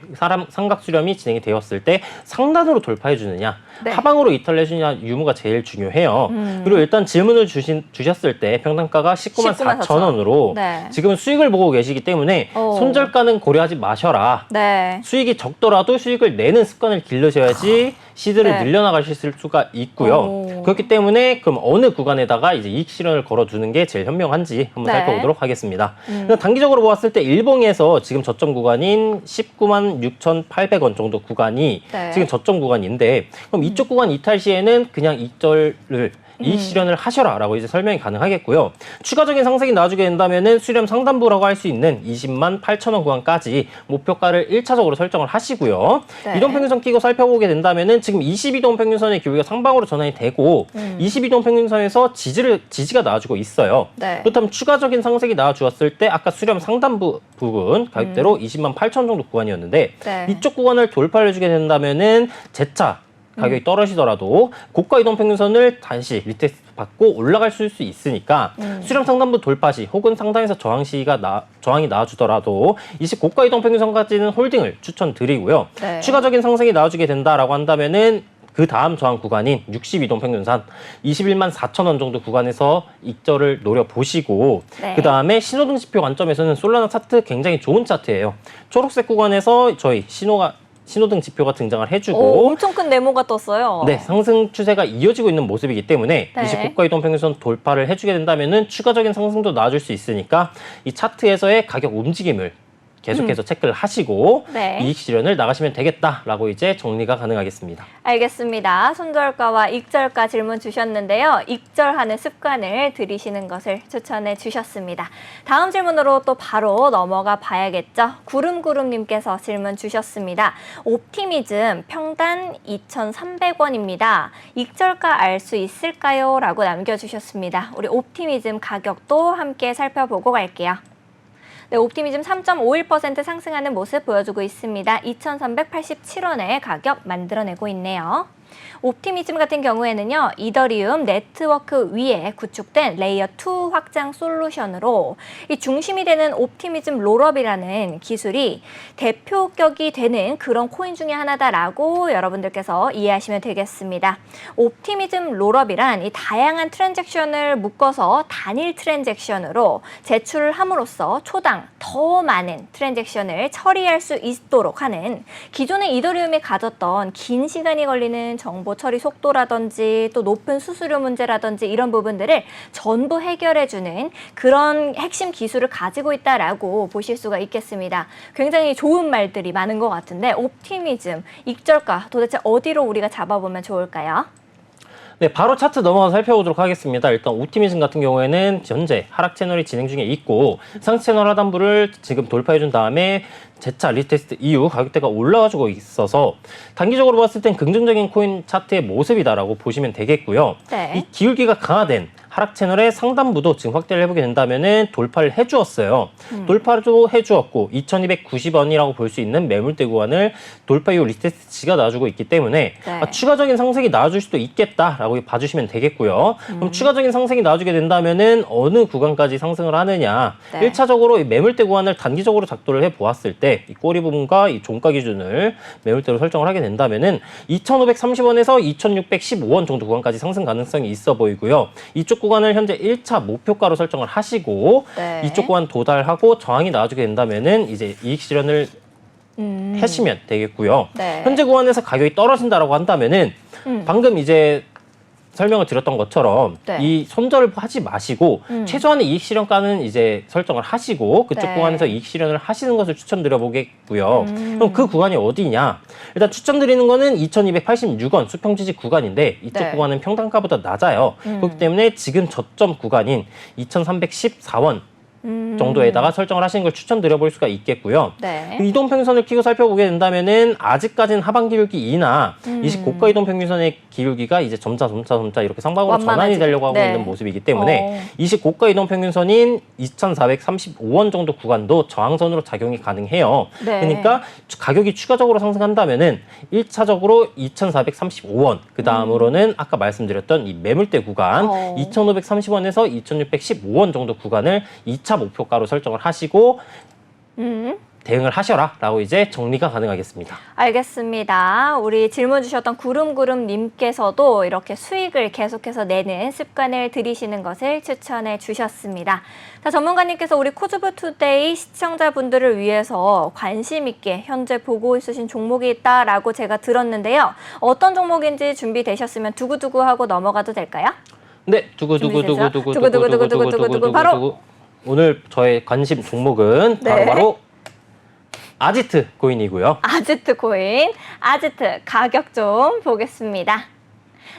삼각수렴이 진행이 되었을 때 상단으로 돌파해 주느냐, 네. 하방으로 이탈해 주느냐 유무가 제일 중요해요. 그리고 일단 질문을 주셨을 때 평단가가 19만 4천 원으로 네. 지금 수익을 보고 계시기 때문에 손절가는 고려하지 마셔라. 네. 수익이 적더라도 수익을 내는 습관을 기르셔야지 시드를 네. 늘려나가실 수가 있고요. 그렇기 때문에 그럼 어느 구간에다가 이제 이익 실현을 걸어두는 게 제일 현명한지 한번 네. 살펴보도록 하겠습니다. 단기적으로 보았을 때 일봉에서 지금 저점 구간인 19만 6,800원 정도 구간이 네. 지금 저점 구간인데 그럼 이쪽 구간 이탈 시에는 그냥 이익절을 이익 실현을 하셔라라고 이제 설명이 가능하겠고요. 추가적인 상승이 나와주게 된다면은 수렴 상단부라고 할 수 있는 20만 8천 원 구간까지 목표가를 1차적으로 설정을 하시고요. 네. 이동평균선 끼고 살펴보게 된다면은 지금 22동 평균선의 기울기가 상방으로 전환이 되고 22동 평균선에서 지지가 나와주고 있어요. 네. 그렇다면 추가적인 상승이 나와주었을 때 아까 수렴 상단부 부분 가격대로 20만 8천 정도 구간이었는데 네. 이쪽 구간을 돌파를 해주게 된다면은 재차 가격이 떨어지더라도 고가 이동 평균선을 다시 리테스트 받고 올라갈 수 있으니까 수렴 상단부 돌파 시 혹은 상단에서 저항이 나와주더라도 고가 이동 평균선까지는 홀딩을 추천드리고요. 네. 추가적인 상승이 나와주게 된다라고 한다면은 그 다음 저항 구간인 62동 평균선 21만 4천 원 정도 구간에서 익절을 노려보시고 네. 그 다음에 신호등 지표 관점에서는 솔라나 차트 굉장히 좋은 차트예요. 초록색 구간에서 저희 신호등 지표가 등장을 해주고 엄청 큰 네모가 떴어요. 네, 상승 추세가 이어지고 있는 모습이기 때문에 네. 이제 고가 이동 평균선 돌파를 해주게 된다면은 추가적인 상승도 나와줄 수 있으니까 이 차트에서의 가격 움직임을 계속해서 체크를 하시고 네. 이익 실현을 나가시면 되겠다라고 이제 정리가 가능하겠습니다. 알겠습니다. 손절가와 익절가 질문 주셨는데요. 익절하는 습관을 들이시는 것을 추천해 주셨습니다. 다음 질문으로 또 바로 넘어가 봐야겠죠. 구름구름님께서 질문 주셨습니다. 옵티미즘 평단 2,300원입니다. 익절가 알 수 있을까요? 라고 남겨주셨습니다. 우리 옵티미즘 가격도 함께 살펴보고 갈게요. 네, 옵티미즘 3.51% 상승하는 모습 보여주고 있습니다. 2,387원의 가격 만들어내고 있네요. 옵티미즘 같은 경우에는요, 이더리움 네트워크 위에 구축된 레이어 2 확장 솔루션으로 이 중심이 되는 옵티미즘 롤업이라는 기술이 대표격이 되는 그런 코인 중에 하나다라고 여러분들께서 이해하시면 되겠습니다. 옵티미즘 롤업이란 이 다양한 트랜잭션을 묶어서 단일 트랜잭션으로 제출을 함으로써 초당 더 많은 트랜잭션을 처리할 수 있도록 하는 기존의 이더리움이 가졌던 긴 시간이 걸리는 정보 처리 속도라든지 또 높은 수수료 문제라든지 이런 부분들을 전부 해결해주는 그런 핵심 기술을 가지고 있다라고 보실 수가 있겠습니다. 굉장히 좋은 말들이 많은 것 같은데 옵티미즘, 익절가 도대체 어디로 우리가 잡아보면 좋을까요? 네, 바로 차트 넘어가서 살펴보도록 하겠습니다. 일단 옵티미즘 같은 경우에는 현재 하락 채널이 진행 중에 있고 상승 채널 하단부를 지금 돌파해준 다음에 재차 리테스트 이후 가격대가 올라가지고 있어서 단기적으로 봤을 땐 긍정적인 코인 차트의 모습이다라고 보시면 되겠고요. 네. 이 기울기가 강화된 하락 채널의 상단부도 지금 확대를 해보게 된다면은 돌파를 해주었어요. 돌파도 해주었고 2,290원이라고 볼 수 있는 매물대 구간을 돌파 이후 리테스트 지가 나와주고 있기 때문에 네. 추가적인 상승이 나와줄 수도 있겠다라고 봐주시면 되겠고요. 그럼 추가적인 상승이 나와주게 된다면은 어느 구간까지 상승을 하느냐? 네. 1차적으로 이 매물대 구간을 단기적으로 작도를 해보았을 때 이 꼬리 부분과 이 종가 기준을 매물대로 설정을 하게 된다면은 2,530원에서 2,615원 정도 구간까지 상승 가능성이 있어 보이고요. 이쪽 구간을 현재 1차 목표가로 설정을 하시고 네. 이쪽 구간 도달하고 저항이 나와주게 된다면은 이제 이익 실현을 하시면 되겠고요. 네. 현재 구간에서 가격이 떨어진다라고 한다면은 방금 이제 설명을 드렸던 것처럼 네. 이 손절을 하지 마시고 최소한의 이익 실현가는 이제 설정을 하시고 그쪽 네. 구간에서 이익 실현을 하시는 것을 추천드려 보겠고요. 그럼 그 구간이 어디냐? 일단 추천드리는 거는 2286원 수평 지지 구간인데 이쪽 네. 구간은 평단가보다 낮아요. 그렇기 때문에 지금 저점 구간인 2314원 정도에다가 설정을 하시는 걸 추천드려 볼 수가 있겠고요. 네. 그 이동평균선을 키고 살펴보게 된다면은 아직까지는 하방 기울기 2나 20고가 이동평균선의 기울기가 이제 점차 이렇게 상방으로 전환이 되려고 하고 네. 있는 모습이기 때문에 20고가 이동평균선인 2435원 정도 구간도 저항선으로 작용이 가능해요. 네. 그러니까 가격이 추가적으로 상승한다면은 1차적으로 2435원, 그 다음으로는 아까 말씀드렸던 이 매물대 구간 2530원에서 2615원 정도 구간을 2차 목표가로 설정을 하시고 대응을 하셔라라고 이제 정리가 가능하겠습니다. 알겠습니다. 우리 질문 주셨던 구름구름님께서도 이렇게 수익을 계속해서 내는 습관을 들이시는 것을 추천해 주셨습니다. 자, 전문가님께서 우리 코즈브 투데이 시청자분들을 위해서 관심 있게 현재 보고 있으신 종목이 있다라고 제가 들었는데요. 어떤 종목인지 준비되셨으면 두구두구 하고 넘어가도 될까요? 네, 두구두구두구두구두구두구두구두구 바로 오늘 저의 관심 종목은 바로 아지트 코인이고요. 아지트 코인, 아지트 가격 좀 보겠습니다.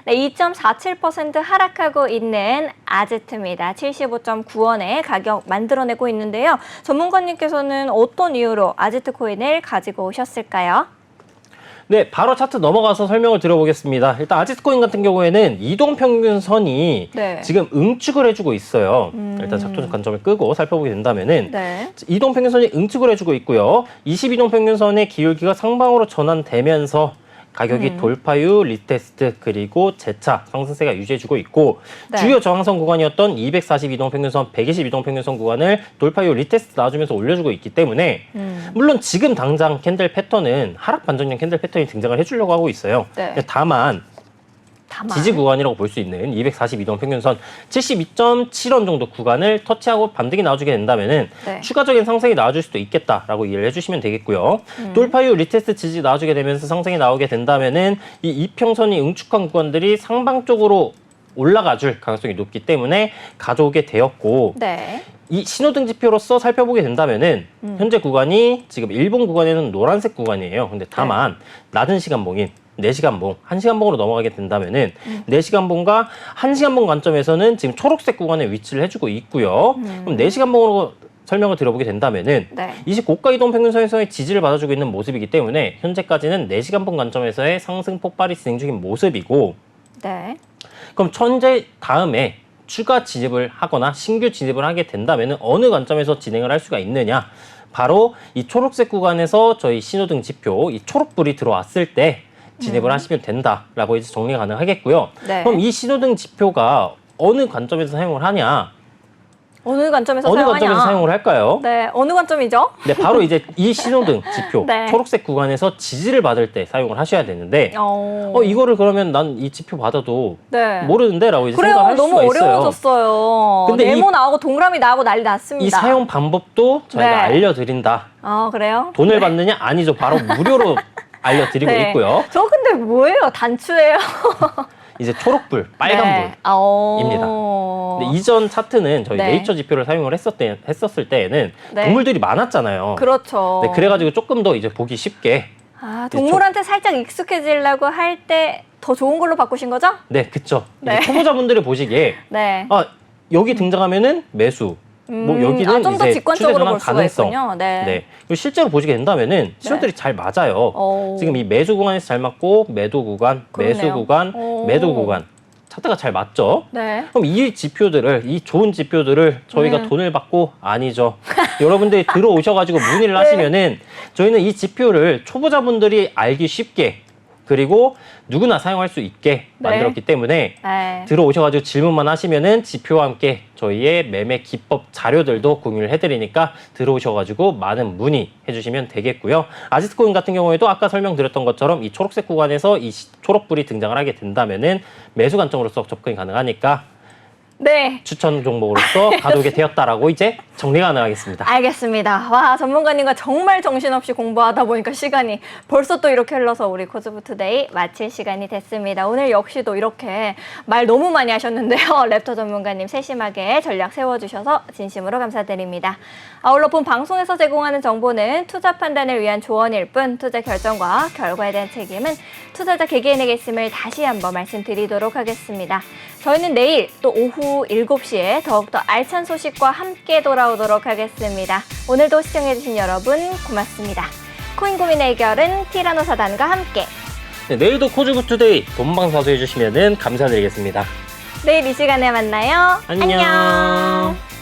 네, 2.47% 하락하고 있는 아지트입니다. 75.9원에 가격 만들어내고 있는데요. 전문가님께서는 어떤 이유로 아지트 코인을 가지고 오셨을까요? 네, 바로 차트 넘어가서 설명을 드려보겠습니다. 일단 아지트코인 같은 경우에는 이동평균선이 지금 응축을 해주고 있어요. 일단 작전 관점을 끄고 살펴보게 된다면은 이동평균선이 응축을 해주고 있고요. 22동평균선의 기울기가 상방으로 전환되면서 가격이 돌파유, 리테스트, 그리고 재차 상승세가 유지해주고 있고 주요 저항선 구간이었던 242동 평균선, 122동 평균선 구간을 돌파유, 리테스트 나와주면서 올려주고 있기 때문에 물론 지금 당장 캔들 패턴은 하락 반전형 캔들 패턴이 등장을 해주려고 하고 있어요. 다만 지지 구간이라고 볼 수 있는 242동 평균선 72.7원 정도 구간을 터치하고 반등이 나와주게 된다면은 추가적인 상승이 나와줄 수도 있겠다라고 이해를 해주시면 되겠고요. 돌파유 리테스트 지지 나와주게 되면서 상승이 나오게 된다면은 이 이평선이 응축한 구간들이 상방 쪽으로 올라가줄 가능성이 높기 때문에 가져오게 되었고 이 신호등 지표로서 살펴보게 된다면은 현재 구간이 지금 일본 구간에는 노란색 구간이에요. 근데 다만 낮은 시간봉인 4시간봉, 1시간봉으로 넘어가게 된다면은 4시간봉과 1시간봉 관점에서는 지금 초록색 구간에 위치를 해주고 있고요. 그럼 4시간봉으로 설명을 드려보게 된다면은 20고가 이동 평균선에서의 지지를 받아주고 있는 모습이기 때문에 현재까지는 4시간봉 관점에서의 상승 폭발이 진행 중인 모습이고 그럼 현재 다음에 추가 진입을 하거나 신규 진입을 하게 된다면은 어느 관점에서 진행을 할 수가 있느냐? 바로 이 초록색 구간에서 저희 신호등 지표, 이 초록불이 들어왔을 때 진입을 하시면 된다라고 이제 정리가 가능하겠고요. 그럼 이 신호등 지표가 어느 관점에서 사용을 하냐? 어느 관점에서 사용을 할까요? 네, 어느 관점이죠? 네, 바로 이제 이 신호등 지표, 초록색 구간에서 지지를 받을 때 사용을 하셔야 되는데 이거를 그러면 난 이 지표 받아도 모르는데? 라고 이제 생각할 수가 있어요. 너무 어려워졌어요. 근데 네모 나오고 동그라미 나오고 난리 났습니다. 이 사용 방법도 저희가 알려드린다. 그래요? 돈을 받느냐? 아니죠. 바로 무료로 알려드리고 있고요. 저 근데 뭐예요? 단추예요? 이제 초록불, 빨간불입니다. 근데 이전 차트는 저희 네이처 지표를 사용을 했었을 때에는 동물들이 많았잖아요. 그렇죠. 그래가지고 조금 더 이제 보기 쉽게. 동물한테 살짝 익숙해지려고 할 때 더 좋은 걸로 바꾸신 거죠? 네, 그쵸. 이제 초보자분들이 보시기에 여기 등장하면은 매수. 뭐 여기는 좀 더 이제 직관적으로 볼 수가 가능성. 있군요. 그리고 실제로 보시게 된다면은 신호들이 잘 맞아요. 지금 이 매수 구간에서 잘 맞고 매도 구간, 매수 구간, 매도 구간 차트가 잘 맞죠? 그럼 이 지표들을, 이 좋은 지표들을 저희가 돈을 받고 아니죠. 여러분들이 들어오셔가지고 문의를 하시면은 저희는 이 지표를 초보자분들이 알기 쉽게 그리고 누구나 사용할 수 있게 만들었기 때문에 들어오셔가지고 질문만 하시면은 지표와 함께 저희의 매매 기법 자료들도 공유를 해드리니까 들어오셔가지고 많은 문의 해주시면 되겠고요. 아지트코인 같은 경우에도 아까 설명드렸던 것처럼 이 초록색 구간에서 이 초록불이 등장을 하게 된다면은 매수 관점으로서 접근이 가능하니까 네. 추천 종목으로서 가두게 되었다라고 이제 정리가 가능하겠습니다. 알겠습니다. 와, 전문가님과 정말 정신없이 공부하다 보니까 시간이 벌써 또 이렇게 흘러서 우리 코즈부투데이 마칠 시간이 됐습니다. 오늘 역시도 이렇게 말 너무 많이 하셨는데요. 랩터 전문가님 세심하게 전략 세워주셔서 진심으로 감사드립니다. 아울러 본 방송에서 제공하는 정보는 투자 판단을 위한 조언일 뿐 투자 결정과 결과에 대한 책임은 투자자 개개인에게 있음을 다시 한번 말씀드리도록 하겠습니다. 저희는 내일 또 오후 7시에 더욱더 알찬 소식과 함께 돌아오도록 하겠습니다. 오늘도 시청해주신 여러분 고맙습니다. 코인 고민의 해결은 티라노 사단과 함께. 네, 내일도 코즈부투데이 본방사수 해주시면 감사드리겠습니다. 내일 이 시간에 만나요. 안녕.